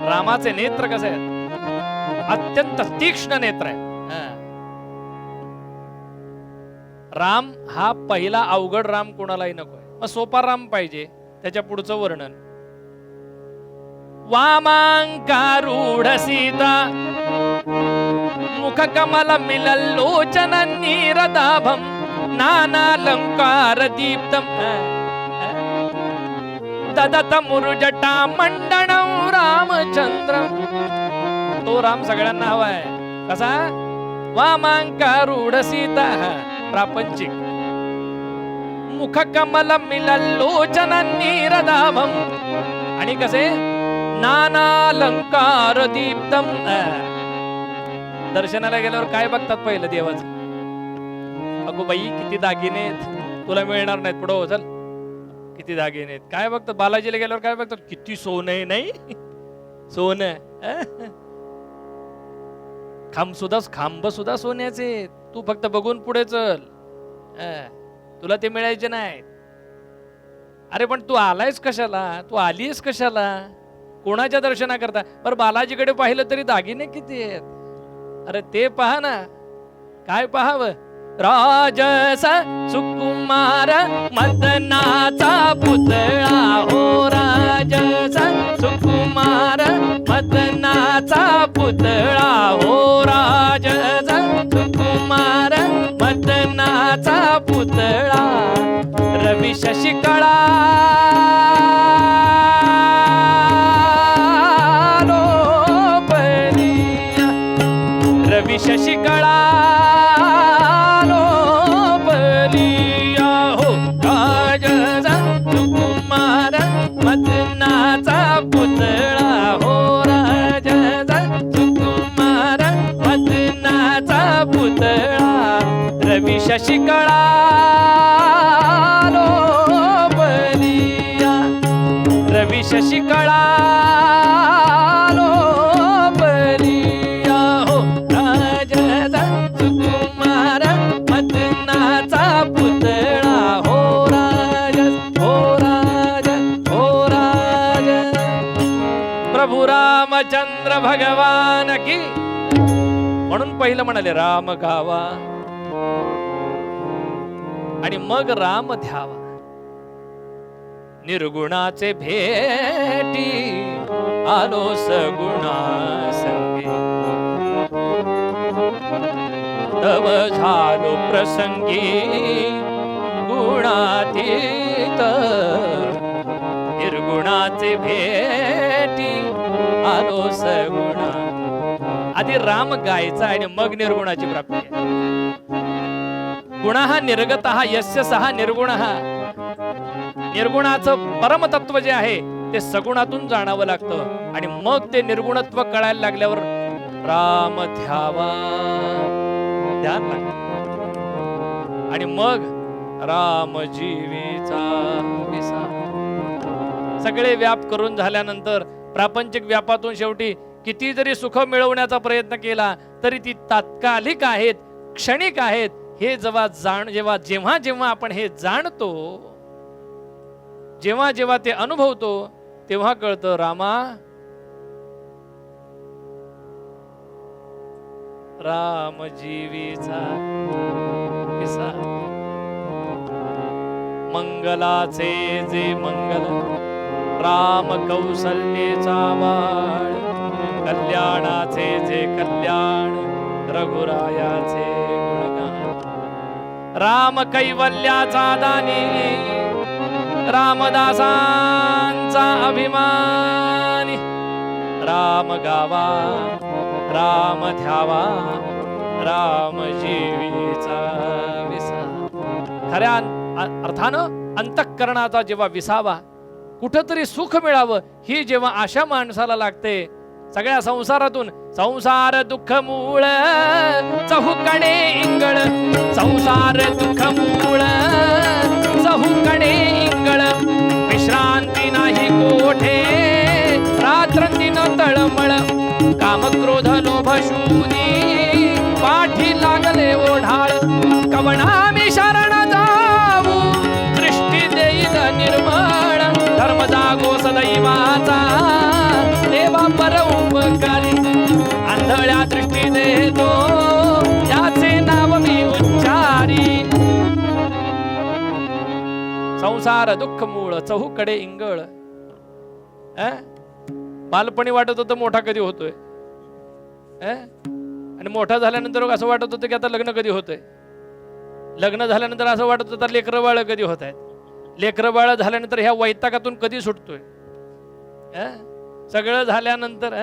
रामाचे नेत्र कसे आहेत? अत्यंत तीक्ष्ण नेत्र आहे. राम हा पहिला अवघड राम कोणालाही नकोय. मग सोपा राम पाहिजे. त्याच्या पुढचं वर्णन. वामांकारूढ सीता मुख कमल मिलल्लोचन नीरदाभम नानालंकार दीप्तम ददत मुरुजटा मंडणं रामचंद्र. तो राम सगळ्यांना हवाय. कसा? वामांकारूढ सीता प्रापंचिक. मुख कमल मिलल्लोचन नीरदाभम आणि कसे? नानालंकार दीप्तम. दर्शनाला गेल्यावर काय बघतात पहिलं देवाचं? अगो बाई किती दागिने आहेत, तुला मिळणार नाहीत, पुढं हो चल. किती दागिने आहेत काय बघतात? बालाजीला गेल्यावर काय बघतात? किती सोनं नाही सोनं. खांब सुद्धा सोन्याचे. तू फक्त बघून पुढे चल, तुला ते मिळायचे नाही. अरे पण तू आलायस कशाला? तू आलीस कशाला? कोणाच्या दर्शना करता? पर बालाजीकडे पाहिलं तरी दागिने किती आहेत. अरे ते पहा ना. काय पहावं? राजस सुकुमार मदनाचा पुतळा हो. राजस सुकुमार मदनाचा पुतळा हो. राजस सुकुमार मदनाचा पुतळा. रवी शशिकळा लोपलिया. रवी शशिकळा लोपलिया हो. राजस सुकुमार मदनाचा पुतळा हो. राजस सुकुमार मदनाचा पुतळा. रवी शशिकळा लोपलिया. रवी शशिकळा लोपलिया हो. राजस सुकुमार मदनाचा पुतळा हो. राजस हो. राजस हो. राजस. प्रभु रामचंद्र भगवान की. म्हणून पहिलं म्हणाले राम गावा आणि मग राम ध्यावा. निर्गुणाचे भेटी आलो सगुणा संगे. तव झालो प्रसंगी गुणातीत निर्गुणाचे भेटी आलो सगुणा. आधी राम गायचा आणि मग निर्गुणाची प्राप्ती आहे. गुणः निर्गतः यस्य सः निर्गुणः. निर्गुणाचं परमतत्व जे आहे ते सगुणातून जाणावं लागतं आणि मग ते निर्गुणत्व कळायला लागल्यावर राम ध्यावा ध्यान लागतं आणि मग राम जीवीचा विसा. सगळे व्याप करून झाल्यानंतर प्रापंचिक व्यापातून शेवटी किती जरी सुख मिळवण्याचा प्रयत्न केला तरी ती तात्कालिक आहेत, क्षणिक आहेत. हे जेव्हा जेव्हा आपण हे जाणतो, जेव्हा जेव्हा ते अनुभवतो तेव्हा कळतं रामा राम जीवीचा पिसा. मंगलाचे जे मंगल राम कौसल्येचा बाळ, कल्याणाचे जे कल्याण रघुरायाचे गुणगान. राम कैवल्याचा दानी रामदासांचा अभिमानी. राम गावा राम ध्यावा राम जीवीचा विसा. खऱ्या अर्थानं अंतःकरणाचा जेव्हा विसावा, कुठंतरी सुख मिळावं ही जेव्हा आशा माणसाला लागते, सगळ्या संसारातून संसार दुःख मूळ चहुकडे इंगळ. संसार दुःख मूळ चहुकडे इंगळ. विश्रांती नाही कोठे रात्रंदिन तळमळ. काम क्रोध लोभ शूनी पाठी लागले ओढाळ. कवणामी शरण जाऊ दृष्टी देईल निर्मळ. धर्म जागो सदैवाचा देवा पर उपकारी. आंधळ्या दृष्टी देतो याचे नाव मी उच्चारी. संसार दुःख मूळ चहूकडे इंगळ. बालपणी वाटत होतं मोठा कधी होतोय, आणि मोठा झाल्यानंतर असं वाटत होतं की आता लग्न कधी होतंय. लग्न झाल्यानंतर असं वाटत होतं लेकरं बाळ कधी होत आहेत. लेकरं बाळ झाल्यानंतर ह्या वैतागातून कधी सुटतोय. सगळं झाल्यानंतर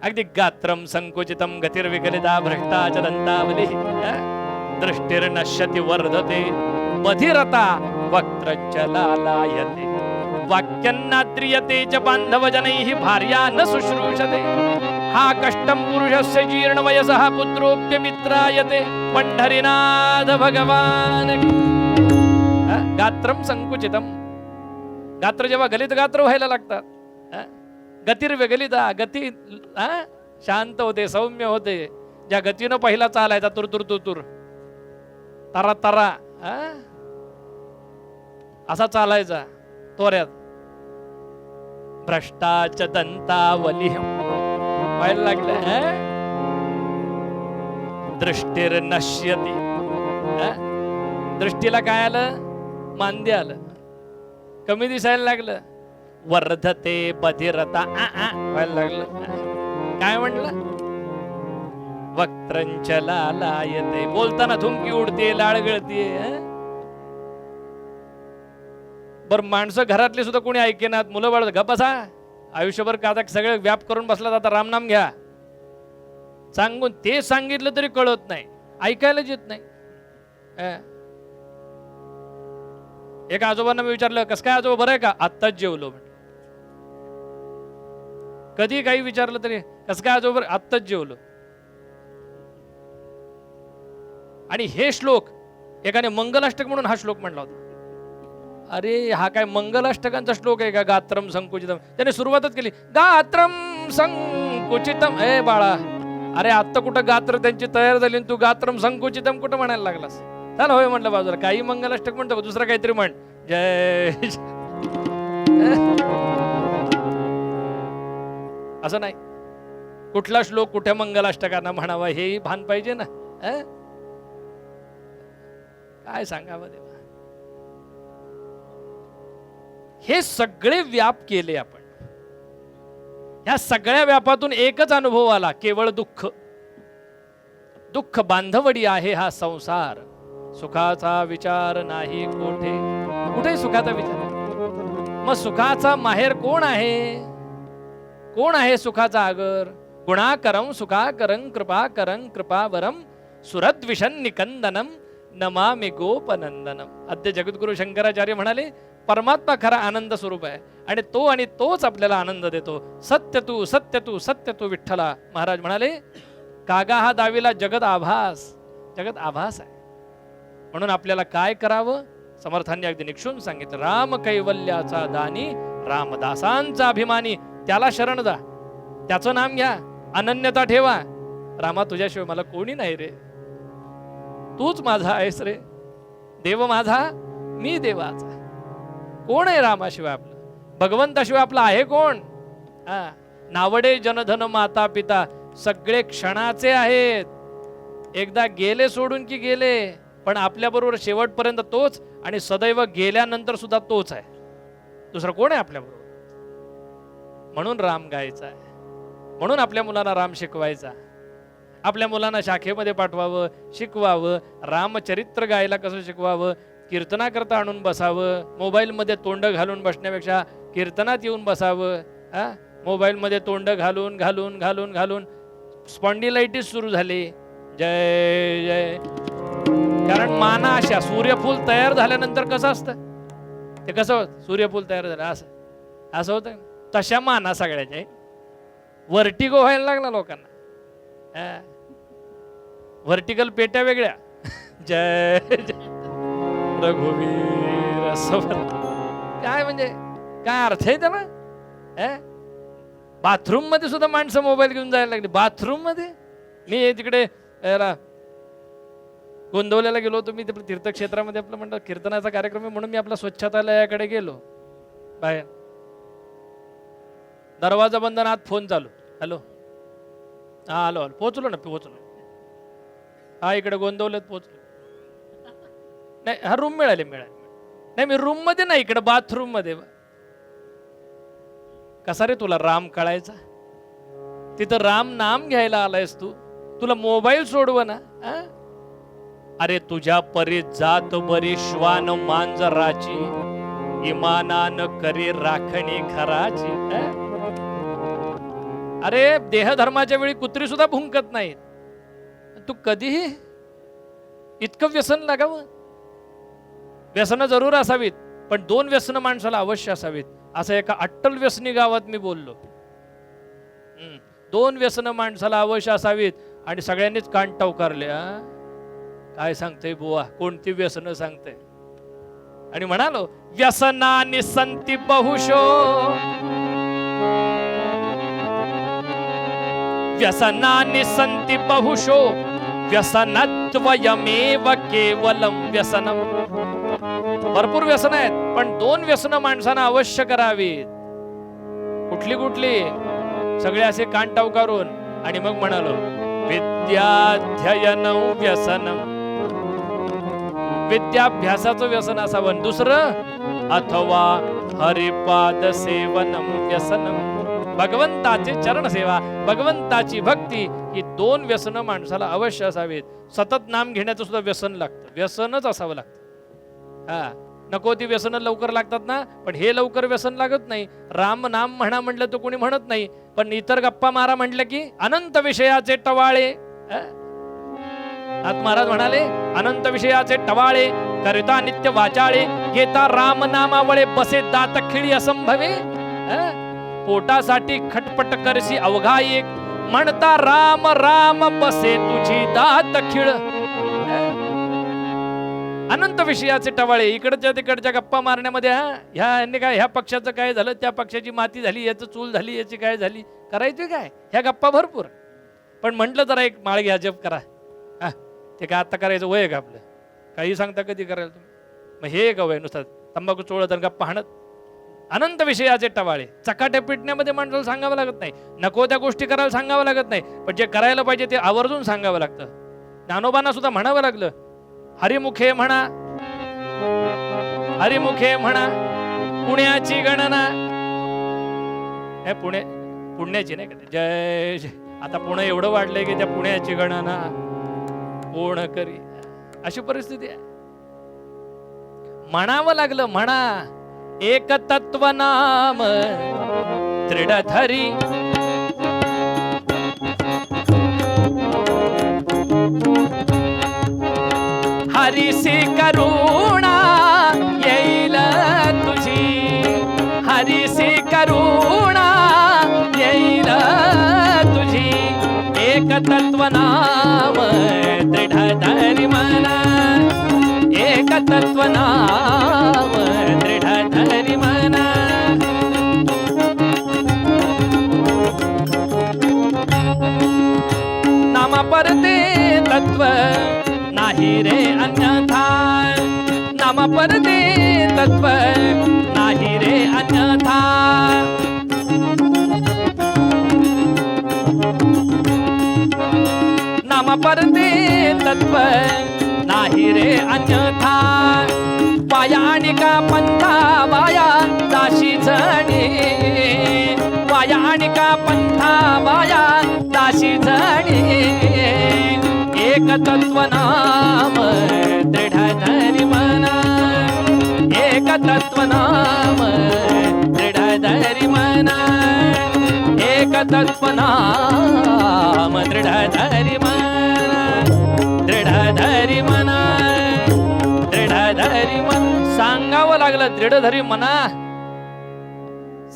अगदी गात्रम संकुचितम गतिर्विकलिता भ्रष्टाचरंतावली. दृष्टिर्नश्यति वर्धते बधिरता वक्त्रचलालायते. वाक्यन्नाद्रियते च बांधवजनैः भार्या न शुश्रूषते. हा कष्टम पुरुषस्य जीर्ण वयसः पुत्रोप्य मित्रायते. पंढरीनाथ भगवान. गात्रम संकुचितम. गात्र जेव्हा गलित गात्र व्हायला लागतात, गतिर्विगलिता गती शांत होते, सौम्य होते. ज्या गतीनं पहिला चालायचा तुरतुर तुरतुर तरा तरा असा चालायचा तोऱ्यात. भ्रष्टाच दंतावली व्हायला लागलं. दृष्टीर नश्यती. दृष्टीला काय आलं? मांदे आलं, कमी दिसायला लागलं. वर्धते बधिरता व्हायला लागलं. काय म्हणलं? वक्त्रंचला येते. बोलताना थुंकी उडते, लाळ गळते. बर माणसं घरातली सुद्धा कोणी ऐकेनात. मुलं बाळ गप बसा. आयुष्यभर का सगळे व्याप करून बसलात, आता रामनाम घ्या सांगून ते सांगितलं तरी कळत नाही, ऐकायलाच येत नाही. एका आजोबांना मी विचारलं, कसं काय आजोबा बरं आहे का? आत्ताच जेवलो. कधी काही विचारलं तरी कसं काय आजोबा? आत्ताच जेवलो. आणि हे श्लोक एकाने मंगलाष्टक म्हणून हा श्लोक म्हणला होता. अरे हा काय मंगलाष्टकांचा श्लोक आहे का? गात्रम संकुचितम. त्याने सुरुवातच केली गात्रम संकुचितम. ए बाळा, अरे आत्ता कुठं गात्र त्यांची तयार झाली, तू गात्रम संकुचितम कुठं म्हणायला लागलास? चल होय म्हटलं बाजूला. काही मंगलाष्टक म्हणतो, दुसरं काहीतरी म्हण. जय असं नाही. कुठला श्लोक कुठ्या मंगलाष्टकांना म्हणावा हेही भान पाहिजे ना. काय सांगावं देवा. हे सगळे व्याप केले आपण. ह्या सगळ्या व्यापातून एकच अनुभव आला, केवळ दुःख. दुःख बांधवडी आहे हा संसार, सुखाचा विचार नाही कोठे. कुठे सुखाचा विचार? मग सुखाचा माहेर कोण आहे? कोण आहे सुखाचा आगर? गुणाकरं सुखाकरं कृपाकरं कृपावरम सुरद्विषन् निकंदनम नमामि गोपनंदनम. आद्य जगद्गुरु शंकराचार्य म्हणाले परमात्मा खरा आनंद स्वरूप आहे आणि तोच आपल्याला आनंद देतो. सत्य तू सत्य तू सत्य तू विठ्ठला. महाराज म्हणाले कागा हा दावीला जगत आभास, जगत आभास आहे. म्हणून आपल्याला काय करावं? समर्थांनी अगदी निक्षून सांगितलं, राम कैवल्याचा दानी, रामदासांचा अभिमानी, त्याला शरण जा, त्याचं नाम घ्या, अनन्यता ठेवा. रामा तुझ्याशिवाय मला कोणी नाही रे, तूच माझा आहेस रे, देव माझा मी देवाचा. कोण आहे रामाशिवाय आपलं? भगवंताशिवाय आपलं आहे कोण? नावडे जनधन माता पिता सगळे क्षणाचे आहेत. एकदा गेले सोडून की गेले, पण आपल्याबरोबर शेवटपर्यंत तोच आणि सदैव गेल्यानंतर सुद्धा तोच आहे. दुसरं कोण आहे आपल्याबरोबर? म्हणून राम गायचा आहे, म्हणून आपल्या मुलांना राम शिकवायचा. आपल्या मुलांना शाखेमध्ये पाठवावं, शिकवावं. रामचरित्र गायला कसं शिकवावं? कीर्तनाकरता आणून बसावं. मोबाईलमध्ये तोंड घालून बसण्यापेक्षा कीर्तनात येऊन बसावं. मोबाईलमध्ये तोंड घालून घालून घालून घालून स्पॉन्डिलायटिस सुरू झाली. जय जय. कारण माना अशा, सूर्यफूल तयार झाल्यानंतर कसं असतं ते, कसं सूर्यफूल तयार झालं असं असं होतं, तशा माना सगळ्याच्या. व्हर्टिगो व्हायला लागला लोकांना. व्हर्टिकल पेट्या वेगळ्या. जय जय रघुवीर समर्थ. काय म्हणजे काय अर्थ आहे त्याला? बाथरूम मध्ये सुद्धा माणसं मोबाईल घेऊन जायला लागली. बाथरूम मध्ये मी तिकडे गोंदवल्याला गेलो होतो. मी तीर्थक्षेत्रामध्ये आपलं म्हणलं कीर्तनाचा कार्यक्रम आहे म्हणून मी आपला स्वच्छतालयाकडे गेलो. बाहेर दरवाजा बंद, आत फोन चालू. हॅलो, हा हॅलो, पोहोचलो ना, पोहोचलो. हा इकडे गोंदवल्यात पोहोचलो. नाही, हा रूम मिळाली. नाही, मी रूम मध्ये नाही, इकडे बाथरूम मध्ये. कसा रे तुला राम कळायचा? तिथं राम नाम घ्यायला आलायस तू, तुला मोबाईल सोडव ना. अरे तुझ्या परी जात बरी श्वान मांजराची, इमानान करी राखणी घराची. अरे देहधर्माच्या वेळी कुत्री सुद्धा भुंकत नाहीत. तू कधीही इतकं व्यसन लागावं? व्यसनं जरूर असावीत, पण 2 व्यसनं माणसाला अवश्य असावीत. असं एका अट्टल व्यसनी गावात मी बोललो. 2 व्यसनं माणसाला अवश्य असावीत आणि सगळ्यांनीच कान टवकारले. काय सांगतय बुवा, कोणती व्यसनं सांगतय? आणि म्हणालो व्यसनानि संती बहुशो, व्यसनानि संती बहुशो, व्यसनद्वयमेव केवलम व्यसनम. भरपूर व्यसन आहेत, पण 2 व्यसनं माणसानं अवश्य करावीत. कुठली कुठली? सगळे असे कान टवकारून. आणि मग म्हणालो विद्याध्ययनम व्यसनम, विद्याभ्यासाचं व्यसन असावं. दुसरं अथवा हरिपाद सेवनम व्यसनम, भगवंताची चरण सेवा, भगवंताची भक्ती, ही 2 व्यसनं माणसाला अवश्य असावीत. सतत नाम घेण्याचं सुद्धा व्यसन लागतं, व्यसनच असावं लागतं. नको ती व्यसनं लवकर लागतात ना, पण हे लवकर व्यसन लागत नाही. राम नाम म्हणा म्हटलं तर कोणी म्हणत नाही, पण इतर गप्पा मारा म्हटलं की अनंत विषयाचे टवाळे. महाराज म्हणाले अनंत विषयाचे टवाळे करिता नित्य वाचाळे, घेता राम नामावळे बसे दात खिळी असंभवे. पोटासाठी खटपट करसी अवघा एक, म्हणता राम राम बसे तुझी दात खिळ. अनंत विषयाचे टवाळे, इकडच्या तिकडच्या गप्पा मारण्यामध्ये. ह्या काय, ह्या पक्षाचं काय झालं, त्या पक्षाची माती झाली, याचं चूल झाली, याची काय झाली, करायची काय ह्या गप्पा भरपूर. पण म्हटलं जरा एक माळ घ्या, जप करा. ते काय आता करायचं वय का आपलं? काही सांगता कधी करायला तुम्ही? मग हे का वय नुसतं तंबाखू चोळत आणि गप्पा हाणत? अनंत विषयाचे टवाळे. चकाट्या पिटण्यामध्ये माणसाला सांगावं लागत नाही, नको त्या गोष्टी करायला सांगावं लागत नाही, पण जे करायला पाहिजे ते आवर्जून सांगावं लागतं. ज्ञानोबांना सुद्धा म्हणावं लागलं हरिमुखे म्हणा, हरिमुखे म्हणा पुण्याची गणना. हे पुण्याची नाही का? जय जय. आता पुणे एवढं वाढलंय की त्या पुण्याची गणना. कोण करी, अशी परिस्थिती आहे. म्हणावं लागलं, म्हणा एक तत्व नाम दृढधरी, हरिसी करुणा येईल तुझी, हरिसी करुणा येईल तुझी, एक तत्व नाम दृढधरी मना, एक तत्व नाम दृढधरी मना. नामा परते तत्व नाही रे अन्यथा, नामा परते तत्व नाही रे अन्यथा. नामा परते तत्व नाही रे अन्यथा. वायाणिका पंथा वाया दाशी जणी, वायाणिका पंथा वाया दाशी जणी, एक तत्व नाम दृढधरी मना, एक तत्व नाम दृढधरी मना, एक तत्व नाम दृढधरी मना, दृढधरी मना, दृढधरी मन. सांगावं लागलं दृढधरी मना,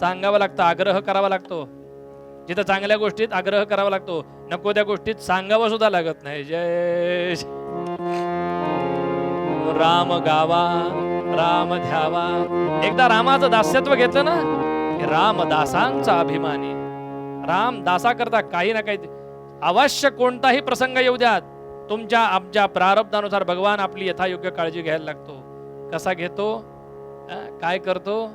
सांगावं लागतं, आग्रह करावा लागतो. जिथं चांगल्या गोष्टीत आग्रह करावा लागतो, नको त्या गोष्टीत सांगावं सुद्धा लागत नाही. जय राम गावा, राम ध्यावा. एकदा रामाचं दास्यत्व घेतलं ना, राम दासांचा अभिमानी. राम दासा करता काही ना काही अवश्य कोणताही प्रसंग येऊ द्यात, तुमच्या आमच्या प्रारब्धानुसार भगवान आपली यथायोग्य काळजी घ्यायला लागतो. कसा घेतो, काय करतो,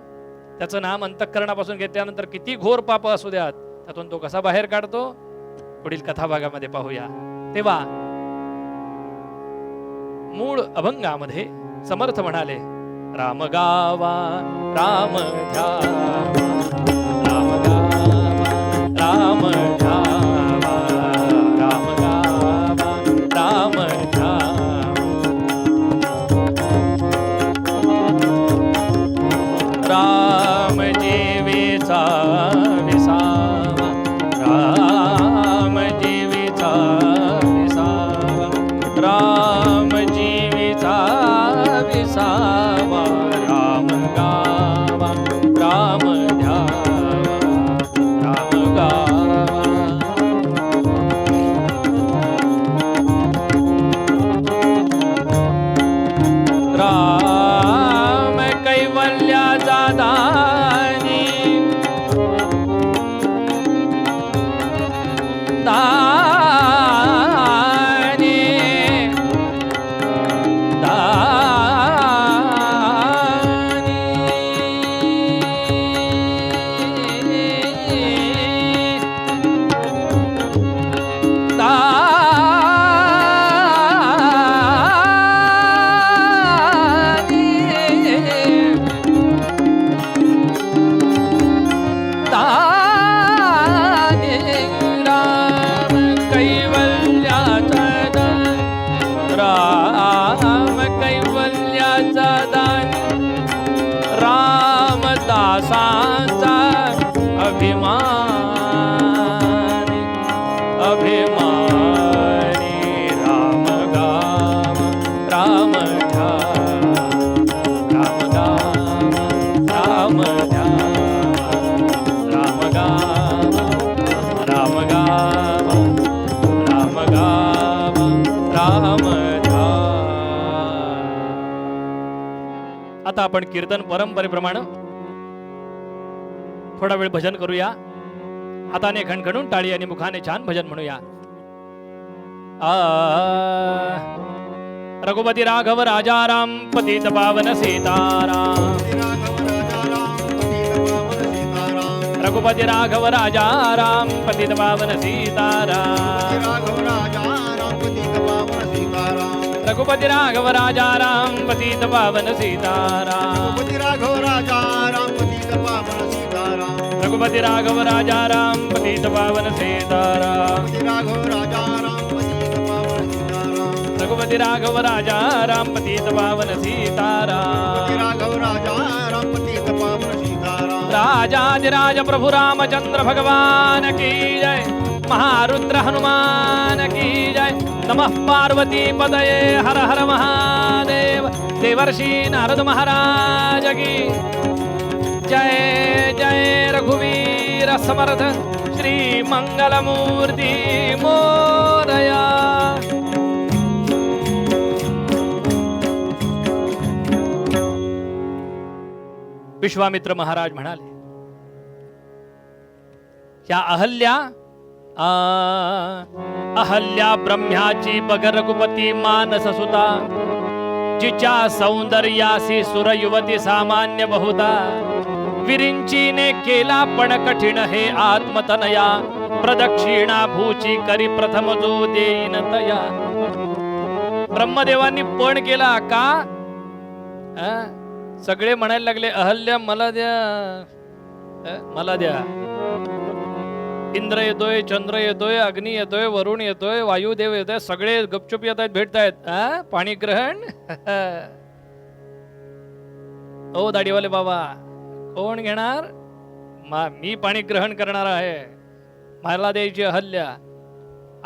त्याचं नाम अंतःकरणापासून घेतल्यानंतर किती घोर पाप असू द्यात, त्यातून तो कसा बाहेर काढतो, पुढील कथा भागामध्ये पाहूया. तेव्हा मूळ अभंगामध्ये समर्थ म्हणाले, राम गावा राम ध्यावा, राम गावा राम ध्यावा, राम गावा राम ध्यावा. राम जीवेचा विसावा, राम जीवेचा विसावा, राम जीवेचा विसावा. राम गावा राम ध्यावा, राम गावा. राम कैवल्याचा दानी, दानी, दानी. राम कैवल्याचा दानी, रामदासांचा अभिमानी, अभिमानी. राम गाव राम ध्यावा, राम गाव राम ध्यावा, राम गाव राम गाव, राम गाव राम ध्यावा. आता आपण कीर्तन परंपरेप्रमाणे थोडा वेळ भजन करूया. हाताने खणखणून टाळी आणि मुखाने छान भजन म्हणूया. रघुपती राघव राजाराम पतित पावन सीताराम, रघुपती राघव राजाराम पतित पावन सीताराम, रघुपती राघव राजाराम पतित पावन सीताराम, रघुपती राघव राजाराम पतित पावन सीताराम, रघुपती राघव राजा राम पतित पावन सीताराम राघव राजा रामपती पावन सीताराम राजाधिराज प्रभु रामचंद्र भगवान की जय महारुद्र हनुमान की जय नमः पार्वती पतये हर हर महादेव देवर्षि नारद महाराज की जय जय रघुवीर समर्थ श्री मंगलमूर्ती मोरया विश्वामित्र महाराज म्हणाले ह्या अहल्या ब्रह्म्याची बग रघुपती मानस सुता जिच्या सौंदर्यासी सुर युवती सामान्य बहुता विरिंचीने केला पण कठीण हे आत्मतनया प्रदक्षिणा भूची करी प्रथम जो देईन तया ब्रह्मदेवांनी पण केला का सगळे म्हणायला लागले अहल्या मला द्या मला द्या इंद्र येतोय चंद्र येतोय अग्नी येतोय वरुण येतोय वायुदेव येतोय सगळे गपचूप येत आहेत भेटतायत पाणी ग्रहण ओ दाढीवाले बाबा कोण घेणार मी पाणी ग्रहण करणार आहे मला द्यायची अहल्या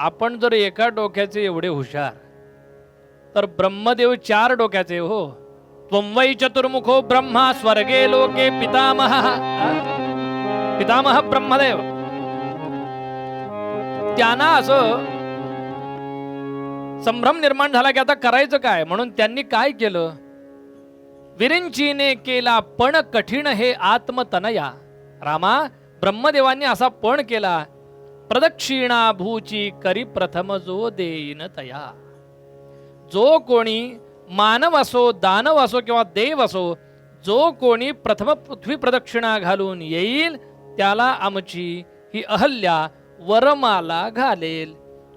आपण जर एका डोक्याचे एवढे हुशार तर ब्रह्मदेव 4 डोक्याचे हो त्वं चतुर्मुखो ब्रह्मा स्वर्गे लोके पितामह ब्रह्मदेव त्यांना असं संभ्रम निर्माण झाला की आता करायचं काय म्हणून त्यांनी काय केलं विरिंचीने केला पण कठीण हे आत्मतनया रामा ब्रह्मदेवांनी असा पण केला प्रदक्षिणा भूची करी प्रथम जो देईन तया जो कोणी मानव असो दानव असो किंवा देव असो जो कोणी प्रथम पृथ्वी प्रदक्षिणा घालून येईल त्याला आमची ही अहल्या वरमाला घालेल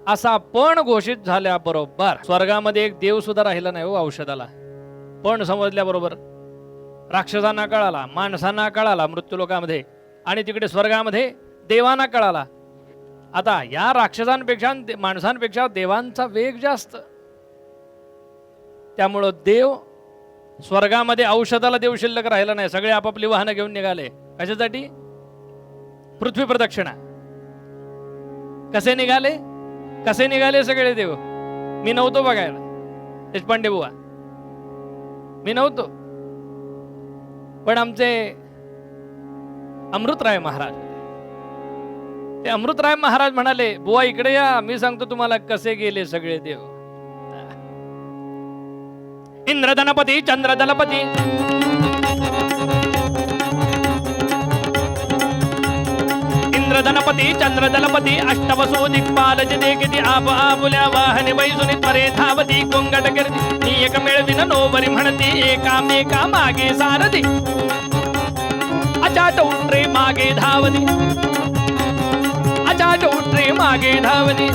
असा पण घोषित झाल्याबरोबर स्वर्गामध्ये एक देव सुद्धा राहिला नाही हो औषधाला पण समजल्याबरोबर राक्षसांना कळाला माणसांना कळाला मृत्यूलोकामध्ये आणि तिकडे स्वर्गामध्ये देवांना कळाला आता या राक्षसांपेक्षा माणसांपेक्षा देवांचा वेग जास्त त्यामुळं देव स्वर्गामध्ये औषधाला देव शिल्लक राहिला नाही सगळे आपापली वाहनं घेऊन निघाले कशासाठी पृथ्वी प्रदक्षिणा कसे निघाले सगळे देव मी नव्हतो बघायला देशपांडे बुवा मी नव्हतो पण आमचे अमृतराय महाराज ते अमृतराय महाराज म्हणाले बुवा इकडे या मी सांगतो तुम्हाला कसे गेले सगळे देव इंद्रधनपती चंद्रदलपती इंद्रधनपती चंद्रदलपती अष्टवसो दिक्पाल जते किती आप आपुल्या वाहने बैसुनी त्वरे धावती गोंगट करती एक मेळविन नोवरी म्हणती एकामेका मागे सारथी अचाट उठरे मागे धावती अचाट उठरे मागे धावती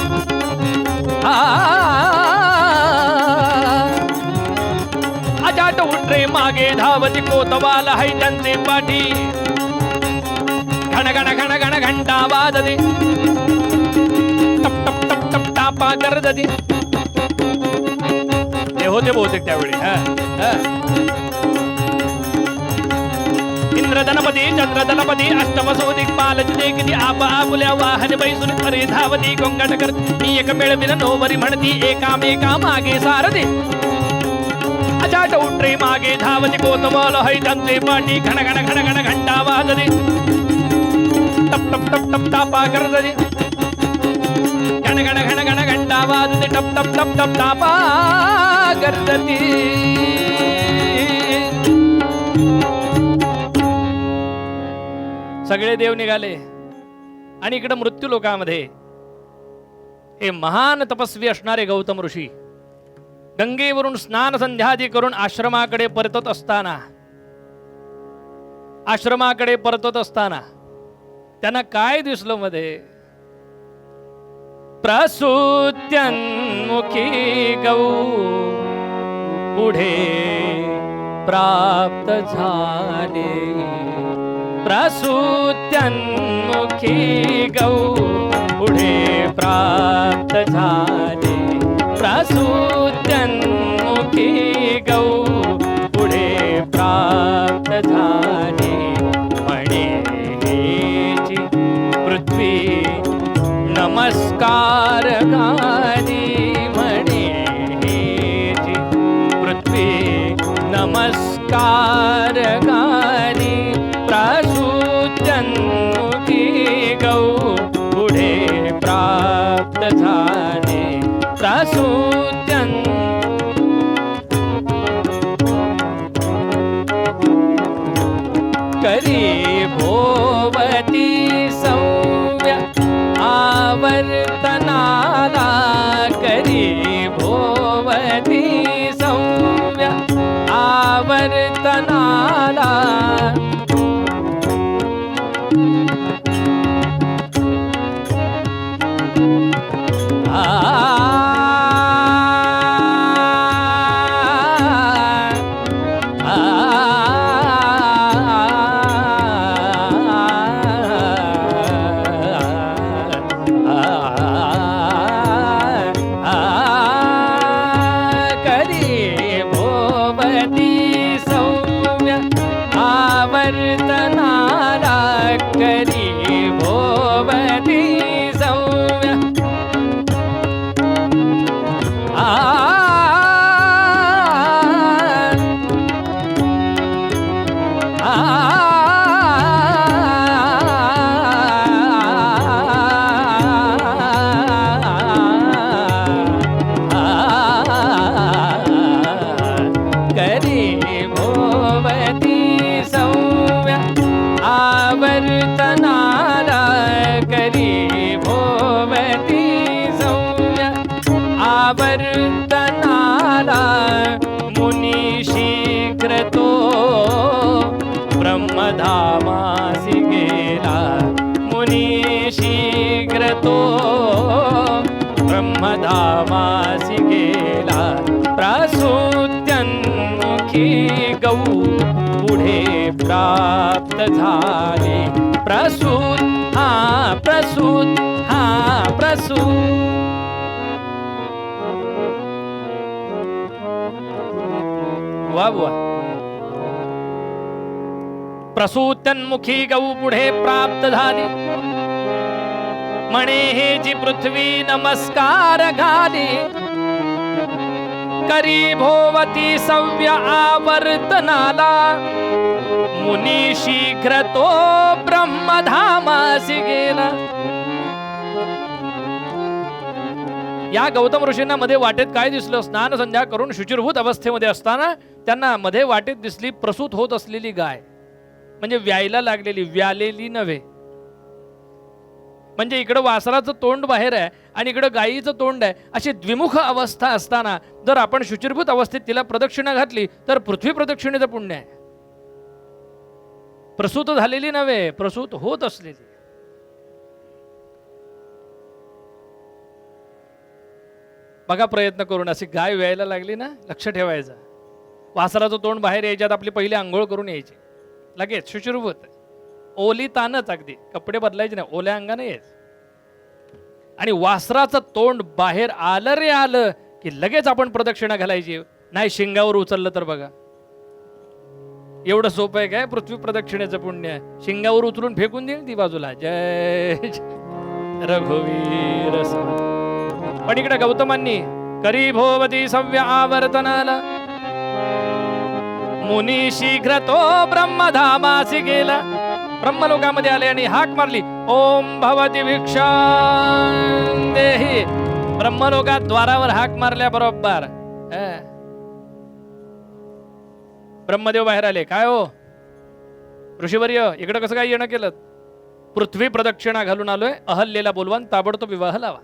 अचाट उठरे मागे धावती कोतवाल है त्यांचे पाठी घण घण घण घण घंटा वाजते टप टप टप टप टापा करजती ते होते बहुतेक त्यावेळी इंद्रधनपती चंद्रदलपती अष्टवसो दिक्पाल जते किती आप आपुल्या वाहन बैसून खरे धावती गोंगट करती एक मेळविन नोवरी म्हणती एकामेका मागे सारथी अचाट उठरे मागे धावती कोतवाल है त्यांचे पाठी घण घण घण घण घंटा वाजते टप टप टप टप तापा करजती घण घण घण घण घंटा वाजते टप टप टप टप तापा करजती सगळे देव निघाले आणि इकडे मृत्यू लोकामध्ये हे महान तपस्वी असणारे गौतम ऋषी गंगेवरून स्नान संध्यादी करून आश्रमाकडे परतत असताना त्यांना काय दिसलं मध्ये प्रसूत्यन्मुखी गौ पुढे प्राप्त झाले प्रसूत्यन्मुखी गौ पुढे प्राप्त झाले प्रसूत्य नमस्कार गाली प्रसूत्यन्मुखी गौ पुढे प्राप्त झाले प्रसूत्यन् करी भोवती सौव्य आवर्तनाला करी भोवती सौव्य आवर्तनाला आवर्तनाला मुनी शीघ्र तो ब्रह्मधामासी गेला मुनी शीघ्र तो ब्रह्मधामासी गेला प्रसूत्यन्मुखी गौ पुढे प्राप्त झाले प्रसूत हा प्रसूत हा प्रसूत वा वा प्रसूत्यन्मुखी गौ पुढे प्राप्त झाली म्हणे हे जी पृथ्वी नमस्कार घाली करी भोवती सव्य आवर्तनाला मुनी शीघ्र तो ब्रह्मधामासी गेला. या गौतम ऋषींना मध्ये वाटेत काय दिसलं? स्नान संध्या करून शुचिरभूत अवस्थेमध्ये असताना त्यांना मध्ये वाटेत दिसली प्रसूत होत असलेली गाय, म्हणजे व्यायला लागलेली, व्यालेली नव्हे. म्हणजे इकडं वासराचं तोंड बाहेर आहे आणि इकडं गायीचं तोंड आहे, अशी द्विमुख अवस्था असताना जर आपण शुचिरभूत अवस्थेत तिला प्रदक्षिणा घातली तर पृथ्वी प्रदक्षिणेचं पुण्य आहे. प्रसूत झालेली नव्हे, प्रसूत होत असलेली. बघा प्रयत्न करून, अशी गाय व्यायला लागली ना, लक्ष ठेवायचं. वासराचं तोंड बाहेर यायच्यात आपली पहिली आंघोळ करून यायची, लगेच शुचिरभूत, ओली तानच, अगदी कपडे बदलायचे नाही, ओल्या अंगाने यायचं. आणि वासराचं तोंड बाहेर आलं रे आलं की लगेच आपण प्रदक्षिणा घालायची. नाही शिंगावर उचललं तर बघा, एवढं सोपं आहे काय पृथ्वी प्रदक्षिणेचं पुण्य? शिंगावर उचलून फेकून देईल ती बाजूला. जय रघुवीर समर्थ. पण इकडे गौतमांनी करी भोवती सव्य आवर्तनाला मुनी शीघ्र तो ब्रह्मधामासी गेला. ब्रह्मलोकामध्ये आले आणि हाक मारली, ओम भवती भिक्षा देही. ब्रह्मलोकात द्वारावर हाक मारल्या बरोबर ब्रह्मदेव बाहेर आले. काय हो ऋषीवर्य, इकडं कसं काय येणं केलं? पृथ्वी प्रदक्षिणा घालून आलोय, अहल्येला बोलवान ताबडतोब विवाह लावा.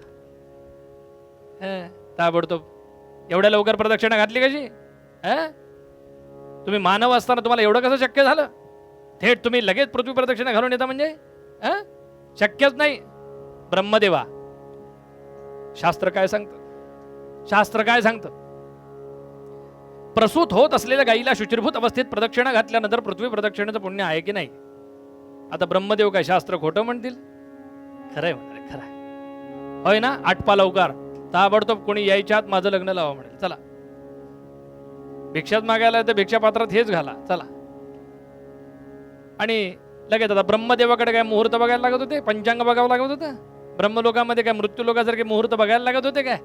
ताबडतोब. एवढ्या लवकर प्रदक्षिणा घातली कशी? तुम्ही मानव असताना तुम्हाला एवढं कसं शक्य झालं? थेट तुम्ही लगेच पृथ्वी प्रदक्षिणा घालून येता म्हणजे शक्यच नाही. ब्रह्मदेवा, शास्त्र काय सांगतं? शास्त्र काय सांगतं? प्रसूत होत असलेल्या गायीला शुचिरभूत अवस्थेत प्रदक्षिणा घातल्यानंतर पृथ्वी प्रदक्षिणेचं पुण्य आहे की नाही? आता ब्रह्मदेव काय शास्त्र खोटं म्हणतील? खरंय म्हणाले, खरंय. होय ना? आटपा लवकर, ताबडतोब कोणी यायच्या आत माझं लग्न लावा म्हणेल. चला भिक्षात मागायला तर भिक्षा पात्रात हेच घाला, चला. आणि लगेच आता ब्रह्मदेवाकडे काय मुहूर्त बघायला लागत होते? पंचांग बघावं लागत होतं? ब्रह्मलोकामध्ये काय मृत्यूलोकासारखे मुहूर्त बघायला लागत होते काय?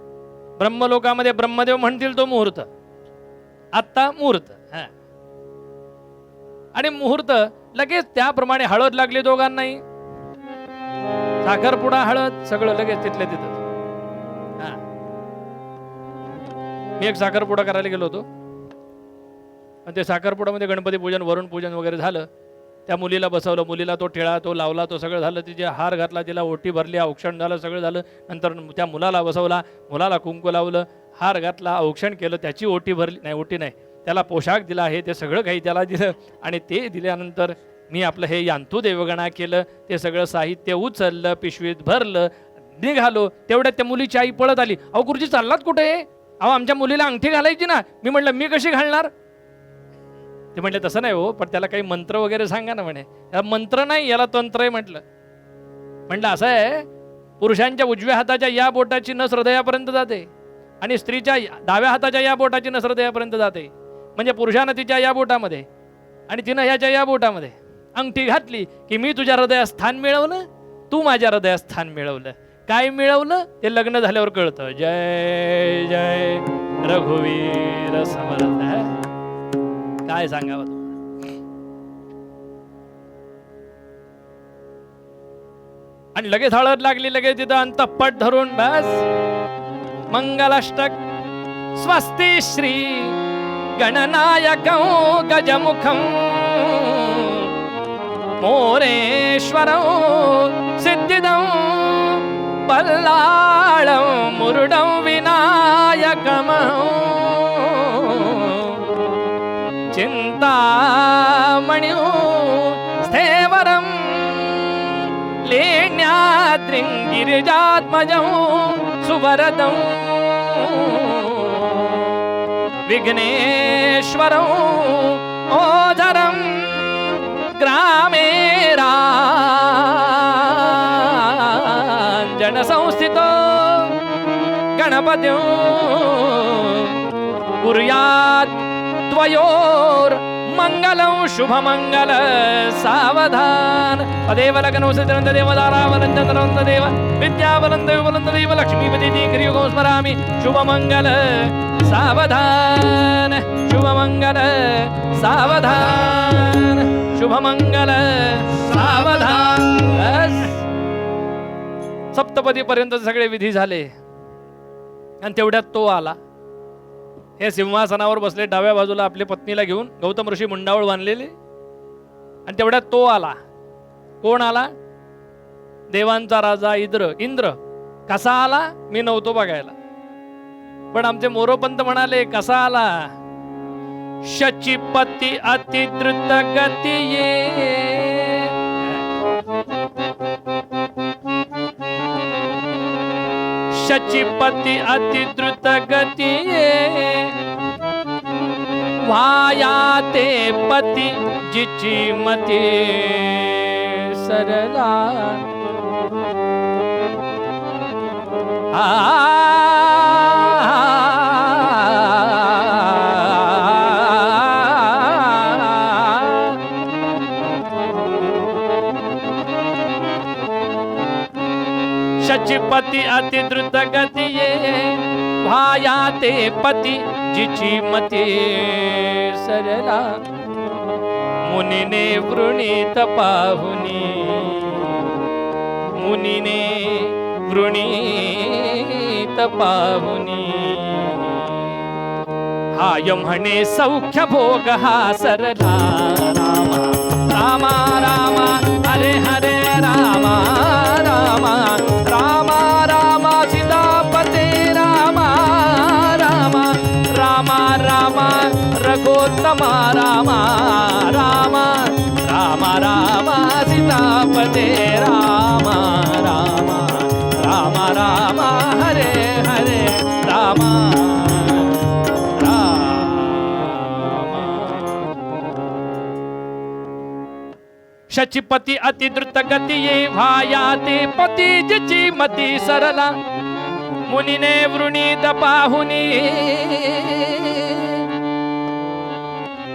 ब्रह्मलोकामध्ये ब्रह्मदेव म्हणतील तो मुहूर्त, आत्ता मुहूर्त. आणि मुहूर्त लगेच त्याप्रमाणे हळद लागली दोघांनाही, साखरपुडा हळद सगळं लगेच तिथल्या तिथं. मी एक साखरपुडा करायला गेलो होतो आणि ते साखरपुड्यामध्ये गणपती पूजन वरुण पूजन वगैरे झालं. त्या मुलीला बसवलं, मुलीला तो टिळा तो लावला, तो सगळं झालं, तिचे हार घातला, तिला ओटी भरली, औक्षण झालं, सगळं झालं. नंतर त्या मुलाला बसवला, मुलाला कुंकू लावलं, हार घातला, औक्षण केलं, त्याची ओटी भरली, नाही ओटी नाही, त्याला पोशाख दिला, हे ते सगळं काही त्याला दिलं. आणि ते दिल्यानंतर मी आपलं हे यांतू देवगणा केलं, ते सगळं साहित्य उचललं, पिशवीत भरलं, निघालो. तेवढ्यात त्या मुलीची आई पळत आली. अहो गुरुजी चाललात कुठे? अहो आमच्या मुलीला अंगठी घालायची ना. मी म्हटलं मी कशी घालणार? ते म्हटलं तसं नाही हो, पण त्याला काही मंत्र वगैरे सांगा ना. म्हणे याला मंत्र नाही, याला तंत्र आहे. म्हटलं असं आहे, पुरुषांच्या उजव्या हाताच्या या बोटाची नस हृदयापर्यंत जाते आणि स्त्रीच्या डाव्या हाताच्या या बोटाची नस हृदयापर्यंत जाते. म्हणजे पुरुषानं तिच्या या बोटामध्ये आणि तिनं ह्याच्या या बोटामध्ये अंगठी घातली की मी तुझ्या हृदयात स्थान मिळवलं, तू माझ्या हृदयात स्थान मिळवलं. काय मिळवलं ते लग्न झाल्यावर कळतं. जय जय रघुवीर समर्थ. काय सांगावं तुम्हाला. आणि लगेच हळद लागली, लगेच तिथं अंतःपट धरून बस मंगलाष्टक. स्वस्ति श्री गणनायकं गजमुखं मोरेश्वरं सिद्धिदं पल्लाळं मुरुडं विनायकमं चिंतामणिं स्थेवरं लेण्याद्रिं गिरिजात्मजं सुवरदं विघ्नेश्वरं ओझरं ग्रामे राञ्जन संस्थितो गणपतिं कुर्यात् त्वयोर मंगलं शुभमंगल सावधान. अदेव लग्नो सिद्धवन्त देव दारावलंत नरवन्त देव विद्यावलंत विवलंत देव लक्ष्मीपति दीर्घयुगं स्मरामि. शुभमंगल सावधान, शुभमंगल सावधान, शुभमंगल सावधान. सप्तपदी पर्यंत सगळे विधी झाले आणि तेवढ्यात तो आला. हे सिंहासनावर बसले, डाव्या बाजूला आपल्या पत्नीला घेऊन, गौतम ऋषी मुंडावळ बांधलेले. आणि तेवढ्यात तो आला. कोण आला? देवांचा राजा इंद्र. कसा आला? मी नव्हतो बघायला, पण आमचे मोरोपंत म्हणाले कसा आला? शचीपती अति द्रुत गती शचीपती अति द्रुत गती वायाते पती जिची मती सरला. शचीपती अति द्रुत गती भायाते पती जिची मती सरला. मुनीने वृणीत पाहुनी, मुनीने वृणीत पाहुनी हाय म्हणे सौख्य भोग हा सरला. रामा रामा रामा हरे हरे रामा रामा रामा रामा सीतापते रामा रामा रामा रामा रघोत्तमा रामा रामा रामा रामा सीतापते रामा रामा रामा रामा हरे हरे रामा शचीपती अति द्रुत गती ये भायाते पती जिची मती सरला. मुनीने वृणीत पाहुनी,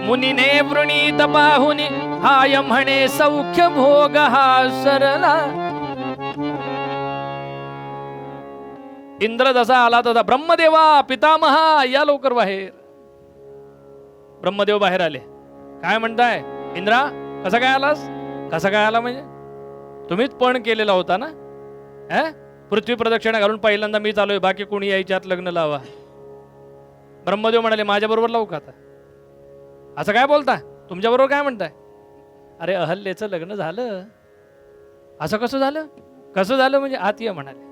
मुनीने वृणीत पाहुनी हाय म्हणे सौख्य भोग हा सरला. इंद्र जसा आला तसा ब्रह्मदेवा पितामहा या लवकर बाहेर. ब्रह्मदेव बाहेर आले. काय म्हणताय? इंद्रा कसा काय आलास? कसा काय आला म्हणजे तुम्हीच पण केलेला होता ना? पृथ्वी प्रदक्षिणा घालून पहिल्यांदा मी चालू आहे, बाकी कोणी यायच्यात लग्न लावा. ब्रह्मदेव म्हणाले माझ्याबरोबर लावू का आता? असं काय बोलता? तुमच्याबरोबर काय म्हणताय? अरे अहल्येचं लग्न झालं. असं कसं झालं? कसं झालं म्हणजे आत ये म्हणाले.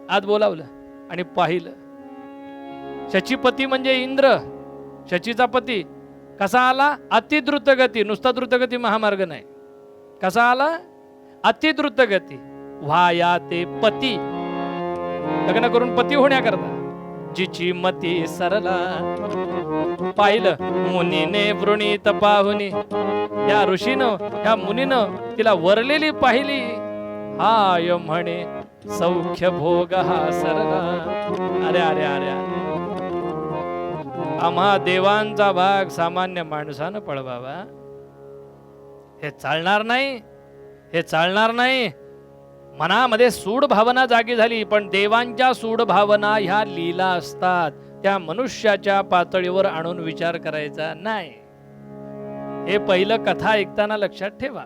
आत बोलावलं आणि पाहिलं. शचीपती म्हणजे इंद्र, शचीचा पती कसा आला? अति द्रुतगती. नुसता द्रुतगती महामार्ग नाही. कसा आला? अति द्रुतगती. व्हाया ते पती, लग्न करून पती होण्याकरता. जिची मती सरला. पाहिलं मुनीने वृणीत पाहुनी, या ऋषीनं या मुनीनं तिला वरलेली पाहिली. हाय म्हणे सौख्य भोग हा सरला. अरे अरे अरे अरे, आम्हा देवांचा भाग सामान्य माणसानं पळवावा, हे चालणार नाही. हे चालणार नाही. मनामध्ये सूड भावना जागी झाली, पण देवांच्या सूड भावना ह्या लीला असतात, त्या मनुष्याच्या पातळीवर आणून विचार करायचा नाही. हे पहिलं कथा ऐकताना लक्षात ठेवा.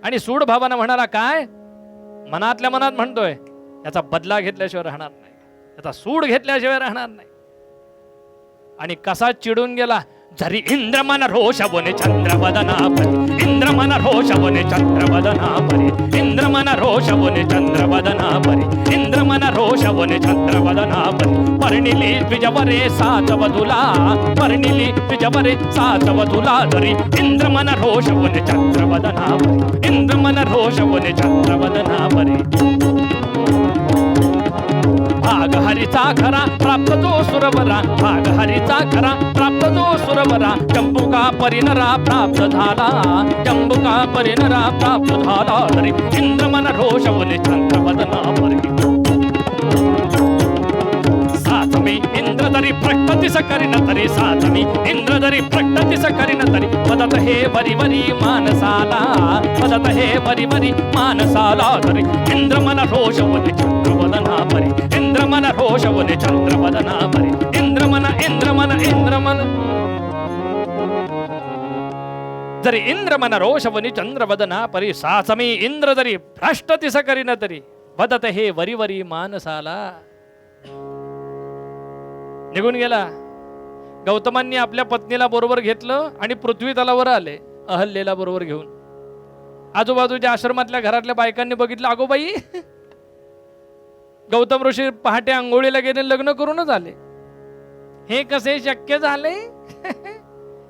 आणि सूड भावना म्हणाला काय? मनातल्या मनात म्हणतोय, याचा बदला घेतल्याशिवाय राहणार नाही, याचा सूड घेतल्याशिवाय राहणार नाही. आणि कसा चिडून गेला. जरी इंद्रमन रोषवने चंद्रवदनापरी, इंद्रमन रोषवने चंद्रवदनापरी, इंद्रमन रोषवने चंद्रवदनापरी, इंद्रमन रोषवने चंद्रवदनापरी. पर्णिली द्विजवरे साचवधुला, पर्णिली द्विजवरे साचवधुला. जरी इंद्रमन रोषवने चंद्रवदनापरी, इंद्रमन रोषवने चंद्रवदनापरी. भाग हरीचा खरा प्राप्त जो सुरवरा, भाग हरीचा खरा प्राप्त जो सुरवरा. जंबुका परिनरा प्राप्त झाला, जंबुका परिनरा प्राप्त झाला. तरी इंद्रमन रोषवने चंद्रवदनापरी. सातमी इंद्र तरी प्रकटिस करीन तरी, सातमी इंद्र तरी प्रकटिस करीन तरी. वदत हे वरी मानसाला, वदत हे वरी मानसाला. तरी इंद्रमन रोषवने चंद्रवदनापरी, इंद्रमन रोषवने चंद्रवदनापरी. इंद्रमन इंद्रमन इंद्रमन. जरी इंद्रमन रोषवने चंद्रवदनापरी. सासमी इंद्र जरी भ्रष्टतिस करीन तरी. वदत हे वरी मानसाला. निघून गेला. गौतमांनी आपल्या पत्नीला बरोबर घेतलं आणि पृथ्वी तलावर आले अहल्येला बरोबर घेऊन. आजूबाजूच्या आश्रमातल्या घरातल्या बायकांनी बघितलं, अगो बाई, गौतम ऋषी पहाटे आंघोळीला गेले, लग्न करूनच आले. हे कसे शक्य झाले?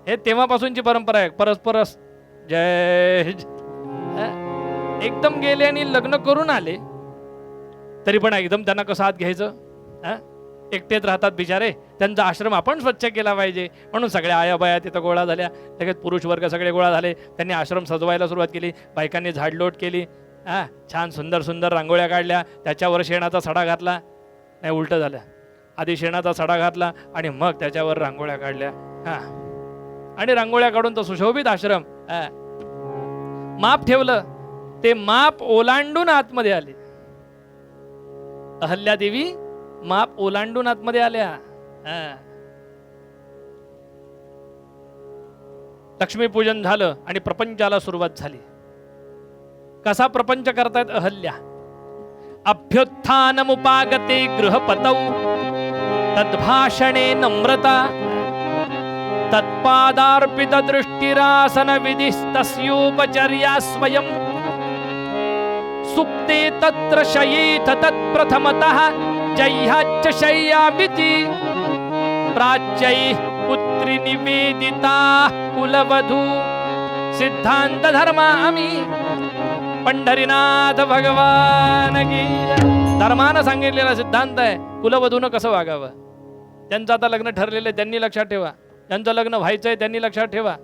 हे तेव्हापासूनची परंपरा आहे. परस्परस जय एकदम गेले आणि लग्न करून आले. तरी पण एकदम त्यांना कसं हात घ्यायचं? एकटेच राहतात बिचारे, त्यांचा आश्रम आपण स्वच्छ केला पाहिजे म्हणून सगळ्या आया बाया तिथं गोळा झाल्या. लगेच पुरुष वर्ग सगळे गोळा झाले. त्यांनी आश्रम सजवायला सुरुवात केली. बायकांनी झाडलोट केली. छान सुंदर सुंदर रांगोळ्या काढल्या. त्याच्यावर शेणाचा सडा घातला. नाही, उलटं झालं. आधी शेणाचा सडा घातला आणि मग त्याच्यावर रांगोळ्या काढल्या. आणि रांगोळ्या काढून तो सुशोभित आश्रम माप ठेवलं. ते माप ओलांडून आतमध्ये आले. अहल्या देवी माप ओलांडून आतमध्ये आल्या. लक्ष्मीपूजन झालं आणि प्रपंचाला सुरुवात झाली. कसा प्रपंच करतायत अहल्या? अभ्युत्थानमुपागते गृहपतौ तद्भाषणे नम्रता तत्पादार्पित दृष्टिरासन विधिस्तस्योपचर्या स्वयं सुप्ते तत्र शयेत तत्प्रथमतः जह्याच्च शय्यामिति प्राच्यैः पुत्री निवेदिता कुलवधू सिद्धांत धर्मामि पंढरीनाथ भगवान की. धर्मानं सांगितलेला सिद्धांत आहे कुलवधूनं कसं वागावं. त्यांचं आता लग्न ठरलेलं आहे, त्यांनी लक्षात ठेवा. ज्यांचं लग्न व्हायचंय त्यांनी लक्षात ठेवा.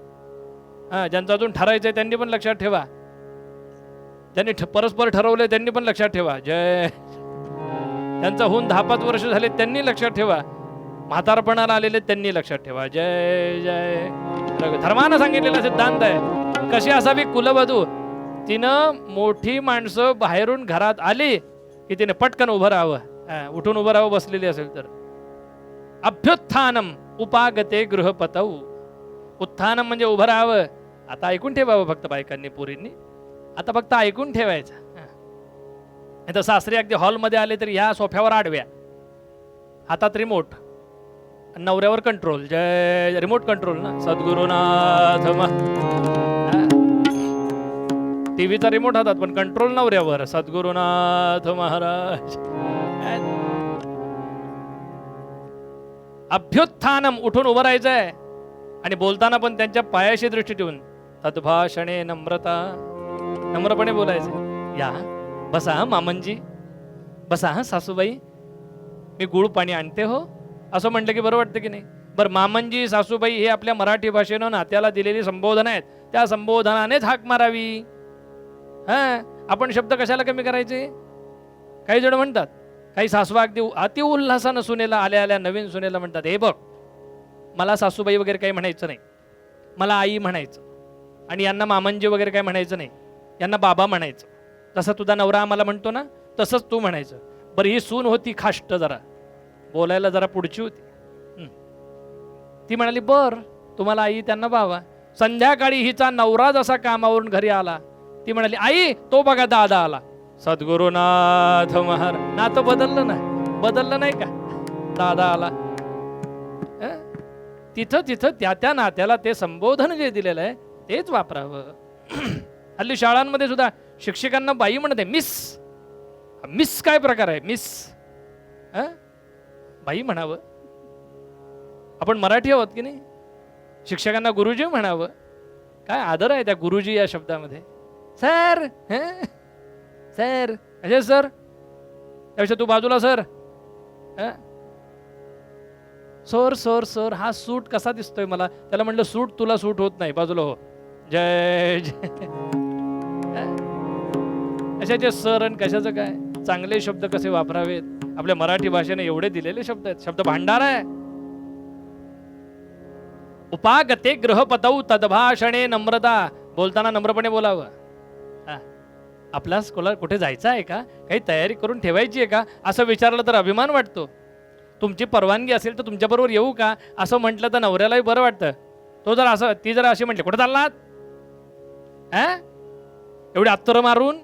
ज्यांचं अजून ठरायचंय त्यांनी पण लक्षात ठेवा. ज्यांनी परस्पर ठरवलंय त्यांनी पण लक्षात ठेवा. जय. त्यांचं होऊन 10-5 वर्ष झाले त्यांनी लक्षात ठेवा. म्हातारपणाला आलेले त्यांनी लक्षात ठेवा. जय जय. धर्मानं सांगितलेला सिद्धांत आहे. कशी असावी कुलवधू? तिनं मोठी माणसं बाहेरून घरात आली की तिने पटकन उभं राहावं. उठून उभं राहावं बसलेली असेल तर. अभ्युत्थानम उपागते गृहपतौ. उत्थानम म्हणजे उभं राहावं. आता ऐकून ठेवावं फक्त बायकांनी पोरींनी, आता फक्त ऐकून ठेवायचं. नाही तर सासरे अगदी हॉलमध्ये आले तरी ह्या सोफ्यावर आडव्या, हातात रिमोट, नवऱ्यावर कंट्रोल. जय रिमोट कंट्रोल ना, सद्गुरुनाथ टीव्हीचा रिमोट हातात पण कंट्रोल नवऱ्यावर, सद्गुरुनाथ महाराज. अभ्युत्थानम उठून उभं राहायचंय आणि बोलताना पण त्यांच्या पायाशी दृष्टी ठेवून तद्भाषणे नम्रता, नम्रपणे बोलायचं. या बसा मामनजी, बसा सासूबाई, मी गुळ पाणी आणते हो, असं म्हटलं की बरं वाटतं की नाही. बरं, मामनजी सासूबाई हे आपल्या मराठी भाषेनं नात्याला दिलेली संबोधन आहेत, त्या संबोधनानेच हाक मारावी. आपण शब्द कशाला कमी करायचे. काही जण म्हणतात, काही सासवा अगदी अति उल्हासानं सुनेला आल्या आल्या नवीन सुनेला म्हणतात, हे बघ मला सासूबाई वगैरे काही म्हणायचं नाही, मला आई म्हणायचं, आणि यांना मामनजी वगैरे काही म्हणायचं नाही, यांना बाबा म्हणायचं. जसं तुझा नवरा आम्हाला म्हणतो ना तसंच तू म्हणायचं. बरं, ही सून होती खाष्ट, जरा बोलायला जरा पुढची होती. ती म्हणाली बर तुम्हाला आई त्यांना बाबा. संध्याकाळी हिचा नवरा जसा कामावरून घरी आला, ती म्हणाली आई तो बघा दादा आला. सद्गुरुनाथ महाराज, नातं बदललं नाही, बदललं नाही का. दादा आला. तिथं तिथं त्या त्या नात्याला ते संबोधन जे दिलेलं आहे तेच वापरावं. हल्ली शाळांमध्ये सुद्धा शिक्षकांना बाई म्हणते, मिस. मिस काय प्रकार आहे मिस. बाई म्हणावं. आपण मराठी आहोत की नाही. शिक्षकांना गुरुजी म्हणावं. काय आदर आहे त्या गुरुजी या शब्दामध्ये. सर सर अजय सर, त्यापेक्षा तू बाजूला सर. सर सर सर, हा सूट कसा दिसतोय मला. त्याला म्हटलं सूट तुला सूट होत नाही, बाजूला हो. जय जय. कशाचे सर आणि कशाचं काय. चांगले शब्द कसे वापरावेत. आपल्या मराठी भाषेने एवढे दिलेले शब्द आहेत, शब्द भांडार आहे. उपागते गृहपतौ तद्भाषणे नम्रता, बोलताना नम्रपणे बोलावं. आपला कुठे जायचं आहे का, काही तयारी करून ठेवायची आहे का, असं विचारलं तर अभिमान वाटतो. तुमची परवानगी असेल तर तुमच्याबरोबर येऊ का, असं म्हटलं तर नवऱ्यालाही बरं वाटतं. तो जर असं, ती जर अशी म्हटली कुठे चाललात, एवढी अत्तर मारून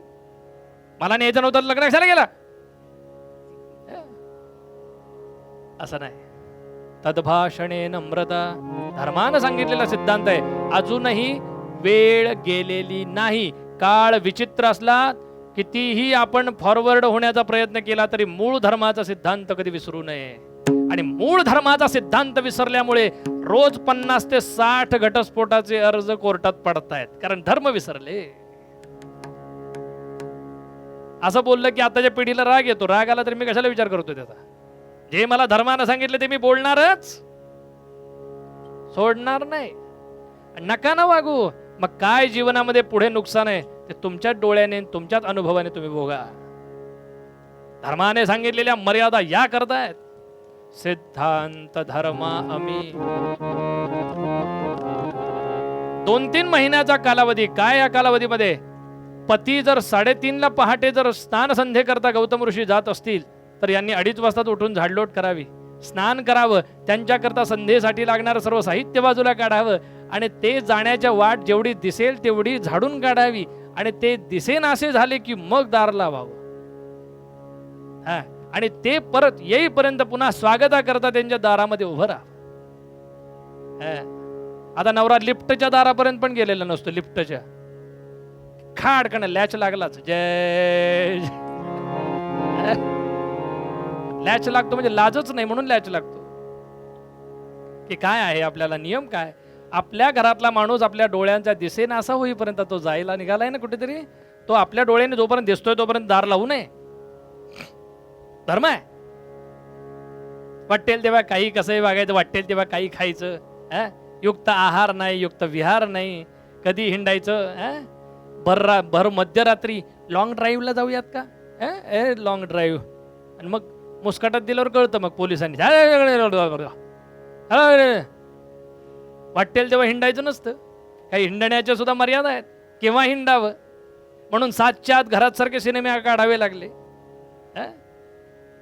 मला न्यायचं नव्हतं, लग्न कशाला गेला, असं नाही. तद्भाषणे नम्रता धर्मानं सांगितलेला सिद्धांत आहे. अजूनही वेळ गेलेली नाही. काळ विचित्र असला, कितीही आपण फॉरवर्ड होण्याचा प्रयत्न केला तरी मूळ धर्माचा सिद्धांत कधी विसरू नये. आणि मूळ धर्माचा सिद्धांत विसरल्यामुळे रोज 50 ते 60 घटस्फोटाचे अर्ज कोर्टात पडतायत, कारण धर्म विसरले. असं बोललं की आताच्या पिढीला राग येतो. राग आला तरी मी कशाला विचार करतो त्याचा. जे मला धर्मानं सांगितलं ते मी बोलणारच, सोडणार नाही. नका ना वागू. मग काय जीवनामध्ये पुढे नुकसान आहे ते तुमच्याच डोळ्याने तुमच्याच अनुभवाने तुम्ही भोगा. धर्माने सांगितलेल्या मर्यादा या करतायत. सिद्धांत धर्मा आम्ही 2-3 महिन्याचा कालावधी. काय या कालावधीमध्ये पती जर 3:30ला पहाटे जर स्नान संध्ये करता गौतम ऋषी जात असतील तर यांनी 2:30 वाजता उठून झाडलोट करावी, स्नान करावं, त्यांच्याकरता संध्येसाठी लागणारं सर्व साहित्य बाजूला काढावं आणि ते जाण्याच्या वाट जेवढी दिसेल तेवढी झाडून काढावी आणि ते दिसेनासे झाले की मग दार लावावं. आणि ते परत येईपर्यंत पुन्हा स्वागता करता त्यांच्या दारामध्ये उभं राहा. आता नवरा लिफ्टच्या दारापर्यंत पण गेलेला नसतो. लिफ्टच्या खाडकन लॅच लागलाच. जय लॅच लागतो म्हणजे लाजच नाही म्हणून लॅच लागतो. की काय आहे आपल्याला नियम काय. आपल्या घरातला माणूस आपल्या डोळ्यांच्या दिसेना असा होईपर्यंत तो जायला निघालाय ना कुठेतरी, तो आपल्या डोळ्याने जोपर्यंत दिसतोय तोपर्यंत दार लावू नये. धर्म आहे. वाटेल तेव्हा काही कसंही वागायचं, वाटेल तेव्हा काही खायचं. युक्त आहार नाही, युक्त विहार नाही. कधी हिंडायचं. भर मध्यरात्री लॉंग ड्राईव्हला जाऊयात का, लॉंग ड्राईव्ह. आणि मग मुस्काटात दिल्यावर कळतं मग पोलिसांनी. वाटेल तेव्हा हिंडायचं नसतं. काही हिंडण्याच्या सुद्धा मर्यादा आहेत. केव्हा हिंडावं म्हणून 7च्या आत घरात सारखे सिनेमे काढावे लागले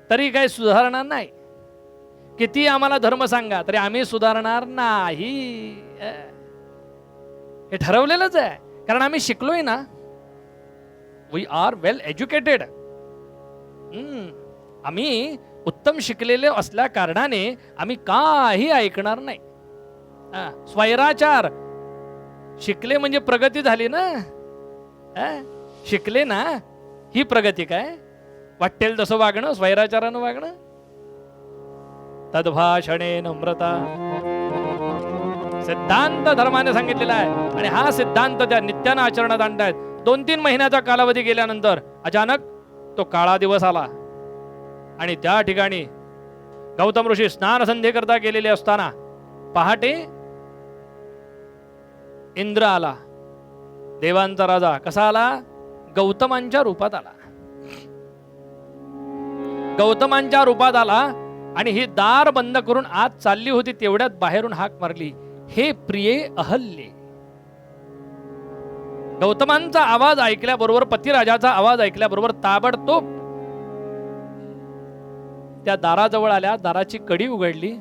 तरी काही सुधारणार नाही. किती आम्हाला धर्म सांगा तरी आम्ही सुधारणार नाही. हे ठरवलेलंच आहे, कारण आम्ही शिकलोय ना. We are well educated. आम्ही उत्तम शिकलेले असल्या कारणाने आम्ही काही ऐकणार नाही. स्वैराचार शिकले म्हणजे प्रगती झाली ना. शिकले ना, ही प्रगती काय? वाटेल तसं वागणं, स्वैराचारानं वागणं. तद्भाषणे नम्रता सिद्धांत धर्माने सांगितलेला आहे, आणि हा सिद्धांत त्या नित्यानं आचरणात आणतायत. 2-3 महिन्याचा कालावधी गेल्यानंतर अचानक तो काळा दिवस आला, आणि त्या ठिकाणी गौतम ऋषी स्नान संधी करता गेलेले असताना पहाटे इंद्र आला. देवांचा राजा कसा आला? गौतमांच्या रूपात आला. गौतमांच्या रूपात आला, आणि ही दार बंद करून आत चालली होती, तेवढ्यात बाहेरून हाक मारली, हे प्रिये अहल्ये. गौतमांचा आवाज ऐकल्याबरोबर, पतिराजाचा आवाज ऐकल्याबरोबर ताबडतोब त्या दाराजवळ आल्या. दाराची कडी उघडली.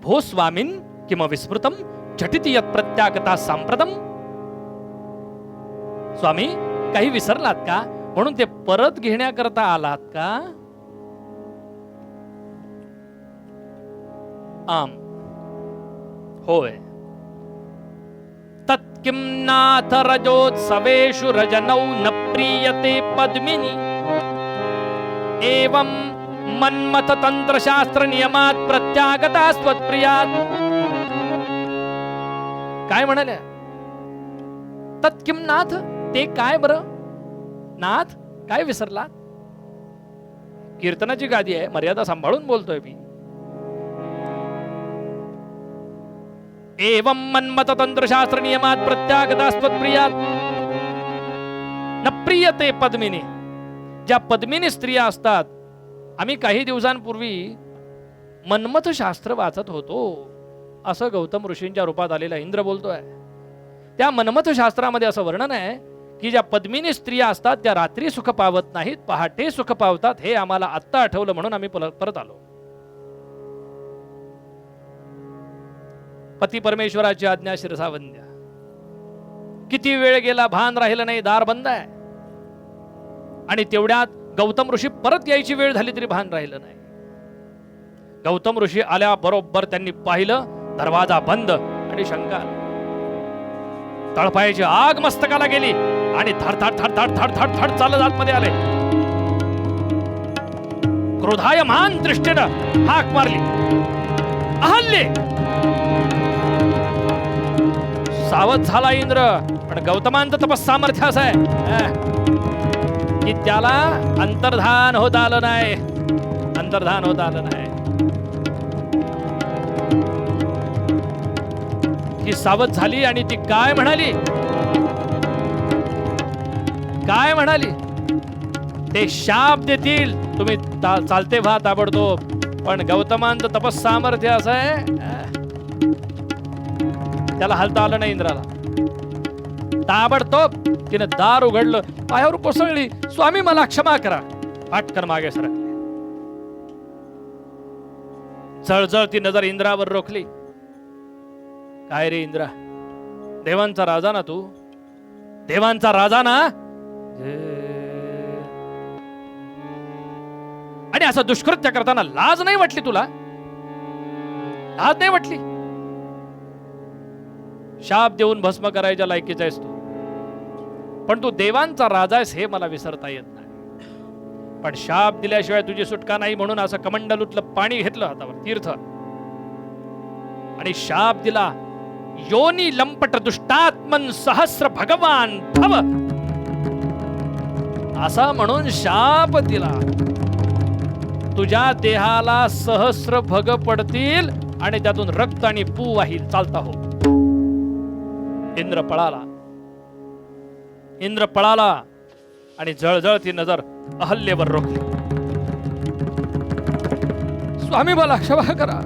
भो स्वामीन किम विस्मृतम झटिति यत् प्रत्यागता सांप्रतम. स्वामी, काही विसरलात का? म्हणून ते परत घेण्याकरता आलात का? आम, होय. तत्किं नाथ रजोत्सवेषु रजनौ न प्रीयते पद्मिनी एवं मन्मथ तंत्र शास्त्र नियमात प्रत्यागता स्वत्प्रियात. काय म्हणाले? तत्किं नाथ, ते काय बरं? नाथ, काय विसरला? कीर्तनाची गादी आहे, मर्यादा सांभाळून बोलतोय मी. एवं मन्मथ तंत्र शास्त्र नियमात प्रत्यागता स्वत्प्रियात न प्रियते पद्मिनी. ज्या पद्मिनी स्त्रिया असतात, आम्ही काही दिवसांपूर्वी मन्मथ शास्त्र वाचत होतो, असं गौतम ऋषींच्या रूपात आलेला इंद्र बोलतोय. त्या मन्मथ शास्त्रामध्ये असं वर्णन आहे की ज्या पद्मिनी स्त्रिया असतात त्या रात्री सुख पावत नाहीत, पहाटे सुख पावतात. हे आम्हाला आत्ता आठवलं, म्हणून आम्ही परत आलो. पती परमेश्वराची आज्ञा शिरसावंद्या. किती वेळ गेला, भान राहिलं नाही, दार बंद आहे. आणि तेवढ्यात गौतम ऋषी परत यायची वेळ झाली तरी भान राहिलं नाही. गौतम ऋषी आल्या बरोबर त्यांनी पाहिलं, दरवाजा बंद, आणि शंका आली. तळपायाची आग मस्तकाला गेली, आणि थड थड थड थड थड थड थड चालत आतमध्ये आले. क्रोधायमान दृष्टीनं हाक मारली, अहल्ये. सावध झाला इंद्र, पण गौतमांचं तपस सामर्थ्य असं आहे की त्याला अंतर्धान होत आलं नाही. अंतर्धान होत आलं नाही. ती सावध झाली, आणि ती काय म्हणाली? काय म्हणाली? ते शाप देतील, तुम्ही चालते व्हा ताबडतोब. पण गौतमांचं तपस सामर्थ्य असं आहे, त्याला हलता आलं नाही इंद्राला. ताबडतोब तिने दार उघडलं, पायावर कोसळली, स्वामी मला क्षमा करा. पाटकन मागे सरकले. जळजळ ती नजर इंद्रावर रोखली. काय रे इंद्रा, देवांचा राजा ना तू? देवांचा राजा ना? आणि असं दुष्कृत्य करताना लाज नाही वाटली तुला? लाज नाही वाटली? शाप देऊन भस्म करायच्या लायकीचा आहेस तू, पण तू देवांचा राजा आहेस हे मला विसरता येत नाही. पण शाप दिल्याशिवाय तुझी सुटका नाही, म्हणून असं कमंडलूतलं पाणी घेतलं हातावर, तीर्थ, आणि शाप दिला. योनी लंपट दुष्टात्मन सहस्र भगवान भव, असा म्हणून शाप दिला. तुझ्या देहाला सहस्र भग पडतील, आणि त्यातून रक्त आणि पू वाहील, चालता हो. इंद्र पळाला. इंद्र पळाला, आणि जळजळती नजर अहल्येवर रोखली. स्वामी मला क्षमा करा,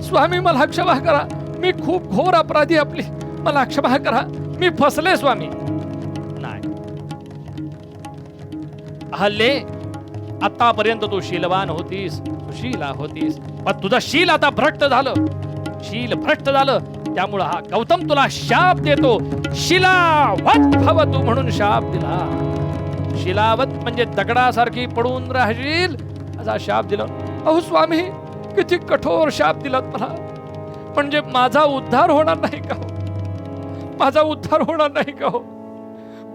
स्वामी मला क्षमा करा, मी खूप घोर अपराधी आपली, मला क्षमा करा, मी फसले स्वामी. नाही अहल्ये, आतापर्यंत तू शीलवान होतीस, सुशीला होतीस, पण तुझं शील आता भ्रष्ट झालं. शील भ्रष्ट झालं, त्यामुळं हा गौतम तुला शाप देतो, शिलावत भव तू म्हणून शाप दिला. शिलावत म्हणजे दगडासारखी पडून राहशील असा शाप दिला. अहो स्वामी, किती कठोर शाप दिलात मला, म्हणजे माझा उद्धार होणार नाही का हो? माझा उद्धार होणार नाही का हो?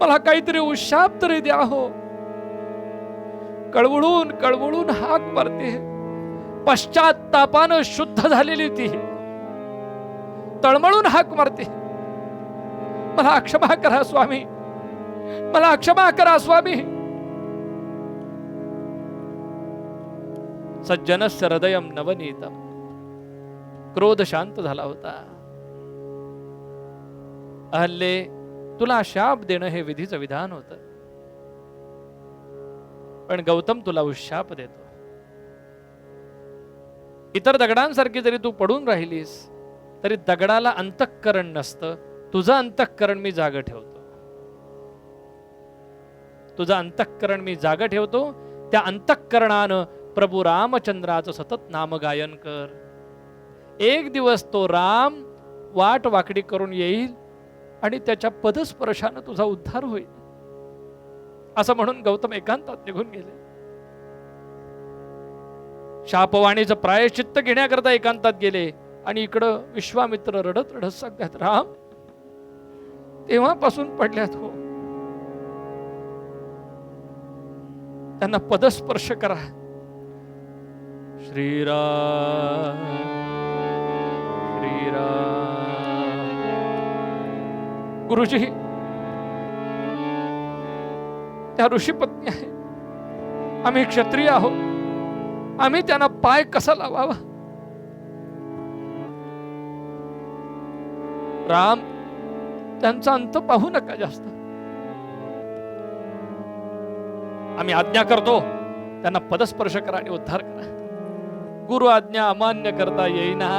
मला काहीतरी उशाप तरी द्या हो. कळवळून कळवळून हाक मारते, पश्चात्तापानं शुद्ध झालेली ती तळमळून हाक मारते, मला क्षमा करा स्वामी, मला क्षमा करा स्वामी. सज्जनस्य हृदयम नवनीतम. क्रोध शांत झाला होता. अहल्ये, तुला शाप देणं हे विधीचं विधान होतं, पण गौतम तुला उशाप देतो. इतर दगडांसारखी जरी तू पडून राहिलीस तरी दगडाला अंतःकरण नसतं, तुझं अंतःकरण मी जाग ठेवतो. तुझं अंतःकरण मी जाग ठेवतो. त्या अंतःकरणानं प्रभू रामचंद्राचं सतत नामगायन कर. एक दिवस तो राम वाट वाकडी करून येईल आणि त्याच्या पदस्पर्शानं तुझा उद्धार होईल. असं म्हणून गौतम एकांतात निघून गेले. शापवाणीचं प्रायश्चित्त घेण्याकरता एकांतात गेले आणि इकडं विश्वामित्र रडत रडत सांगतात, राम तेव्हापासून पडल्यात हो, त्यांना पदस्पर्श करा. श्रीराम श्रीराम. गुरुजी, त्या ऋषी पत्नी आहे, आम्ही क्षत्रिय आहोत, आम्ही त्यांना पाय कसा लावावा? राम, त्यांचा अंत पाहू नका जास्त, आम्ही आज्ञा करतो त्यांना पदस्पर्श करा आणि उद्धार करा. गुरु आज्ञा अमान्य करता येईना.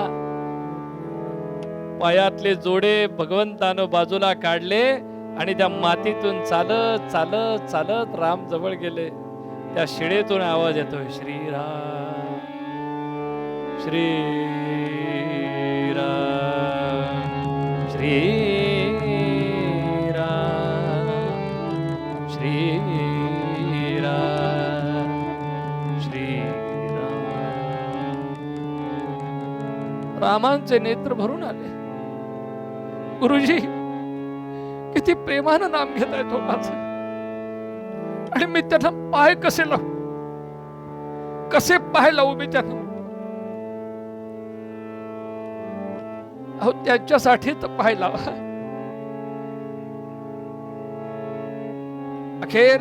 पायातले जोडे भगवंतानं बाजूला काढले आणि त्या मातीतून चालत चालत चालत राम जवळ गेले. त्या शिळेतून आवाज येतोय, श्रीराम श्रीराम श्रीराम श्रीराम श्रीराम. रामांचे नेत्र भरून आले. गुरुजी, किती प्रेमानं नाम घेत आहे तो माझं, आणि मी त्यांना पाय कसे लावू, कसे पाय लावू मी त्यांना? अहो, त्याच्यासाठी तर पाय लावा. अखेर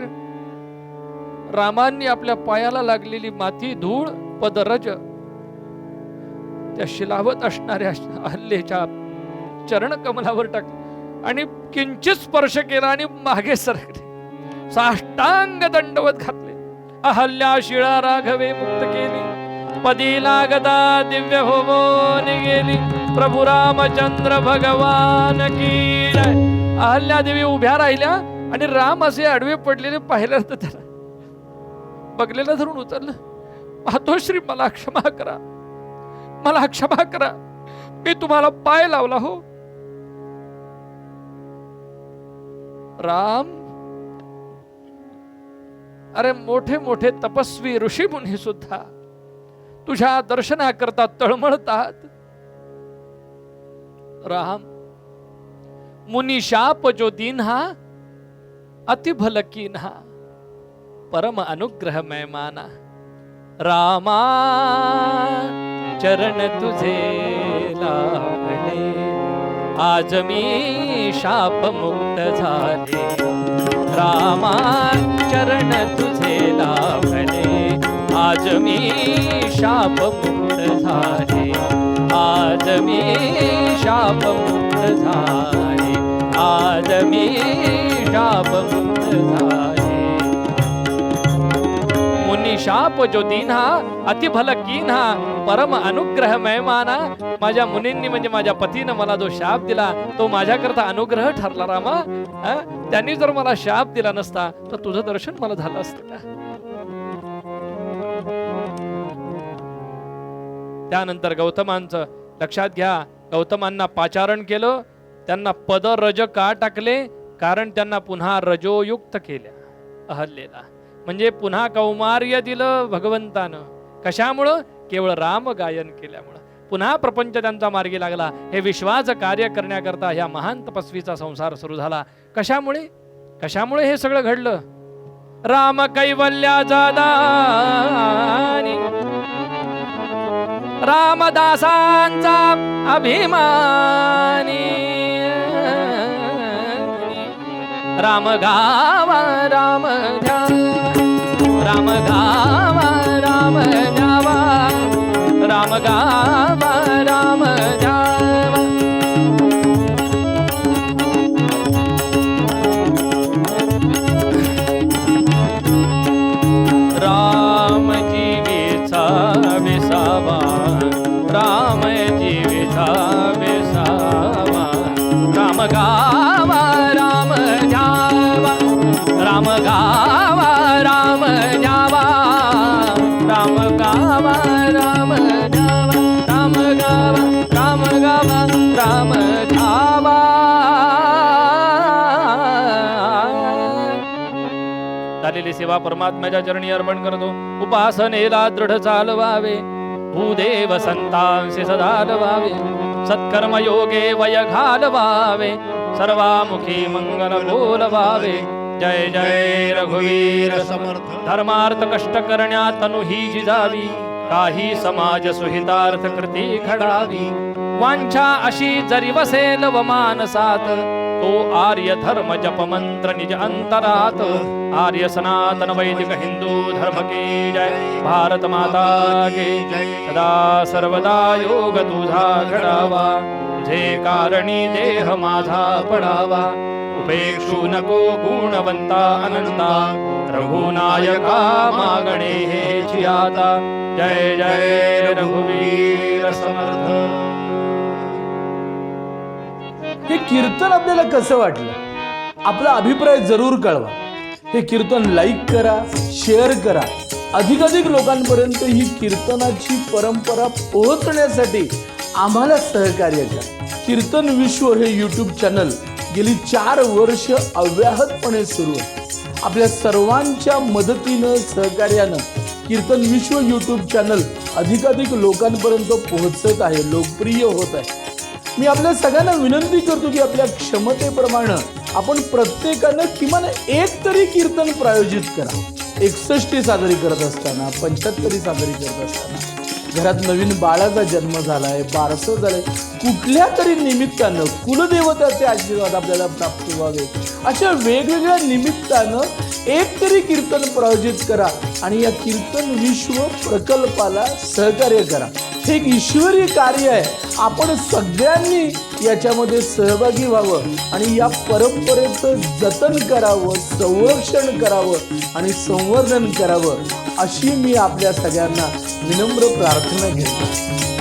रामांनी आपल्या पायाला लागलेली माती, धूळ, पदरज त्या शिलावत असणाऱ्या अहल्येच्या चरण कमलावर टाकले आणि किंचित स्पर्श केला आणि मागे सरकले. साष्टांग दंडवत घातले. अहल्या शिळा राघवे मुक्त केली, पदी लागता दिव्य होऊन गेली. प्रभू रामचंद्र भगवान की जय. अहल्या देवी उभ्या राहिल्या आणि राम असे आडवे पडलेले पाहिल्यानंतर त्याला बगलेला धरून उचललं. मातोश्री, मला क्षमा करा, मला क्षमा करा, मी तुम्हाला पाय लावला हो. राम, अरे मोठे मोठे तपस्वी ऋषी मुनी सुद्धा तुझ्या दर्शनाकरता तळमळतात. राम, मुनी शाप जो दीन्हा अति भल कीन्हा, परम अनुग्रह मैं माना. रामा चरण तुझे लाभले, आज मी शाप मुक्त झाले. रामा चरण तुझे लाभले, आज मी शाप मुक्त झाले. आज मी शाप मुक्त झाले. आज मी शाप मुक्त झाले. मुनी शाप जो दीन्हा अति भल कीन्हा, परम अनुग्रह मैं माना. माझ्या मुनींनी म्हणजे माझ्या पतीनं मला जो शाप दिला तो माझ्याकरता अनुग्रह ठरला. रामा, त्यांनी जर मला शाप दिला नसता तर तुझं दर्शन मला झालं असतं का? त्यानंतर गौतमांचं लक्षात घ्या, गौतमांना पाचारण केलं, त्यांना पद रज का टाकले? कारण त्यांना पुन्हा रजोयुक्त केल्या अहल्येला, म्हणजे पुन्हा कौमार्य दिलं भगवंतानं. कशामुळं? केवळ राम गायन केल्यामुळं. पुन्हा प्रपंच त्यांचा मार्गी लागला. हे विश्वाचं कार्य करण्याकरता ह्या महान तपस्वीचा संसार सुरू झाला. कशामुळे? कशामुळे हे सगळं घडलं? राम कैवल्याचा दानी, रामदासांचा अभिमानी, राम गावा राम ध्यावा, राम गावा राम ध्यावा, राम गावा राम ध्यावा. राम जीवेचा विसावा, राम जीवेचा विसावा, राम गावा राम ध्यावा, राम गावा राम ध्यावा, राम गावा राम ध्यावा, राम गावा राम गावा राम ध्यावा. झालेली सेवा परमात्म्याच्या चरणी अर्पण करतो. उपासनेला दृढ चालवावे, भूदेव संतांशी सदा लवावे, सत्कर्म योगे वय घालवावे, सर्वामुखी मंगल बोलवावे. जय जय रघुवीर समर्थ. धर्मार्थ कष्ट करण्यात तनु ही जिजावी, काही समाज सुहितार्थ कृती घडावी. वांछा अशी जरी वसेल व मानसात, तो आर्य धर्म जप मंत्र निज अंतरात. आर्य सनातन वैदिक हिंदू धर्म की जय. भारत माता की जय. सदा सर्वदा योग तुझा घडावा, तुझे कारणी देह माझा पडावा. उपेक्षू नको गुणवंता अनंता, रघुनायका मागणे हेची आता. जय जय रघुवीर समर्थ. हे कीर्तन आपल्याला कसं वाटलं? आपला अभिप्राय जरूर कळवा. हे कीर्तन लाईक करा, शेअर करा. अधिकाधिक लोकांपर्यंत ही कीर्तनाची परंपरा पोहोचण्यासाठी आम्हाला सहकार्य करा. कीर्तन विश्व हे यूट्यूब चॅनल गेली 4 वर्ष अव्याहतपणे सुरू आहे. आपल्या सर्वांच्या मदतीनं, सहकार्यानं कीर्तन विश्व यूट्यूब चॅनल अधिकाधिक लोकांपर्यंत पोहोचत आहे, लोकप्रिय होत आहे. मी आपल्या सगळ्यांना विनंती करतो की आपल्या क्षमतेप्रमाणे आपण प्रत्येकानं किमान एक तरी कीर्तन प्रायोजित करा. 61 साजरी करत असताना, 75 साजरी करत असताना, घरात नवीन बाळाचा जन्म झालाय, बारसं झालंय, कुठल्या तरी निमित्तानं कुलदेवताचे आशीर्वाद आपल्याला प्राप्त व्हावे, अशा वेगवेगळ्या निमित्तानं एक तरी कीर्तन प्रायोजित करा आणि या कीर्तन विश्व प्रकल्पाला सहकार्य करा. हे एक ईश्वरी कार्य आहे. आपण सगळ्यांनी याच्यामध्ये सहभागी व्हावं आणि या परंपरेचं जतन करावं, संरक्षण करावं आणि संवर्धन करावं, अशी मी आपल्या सगळ्यांना विनम्र प्रार्थना करतो.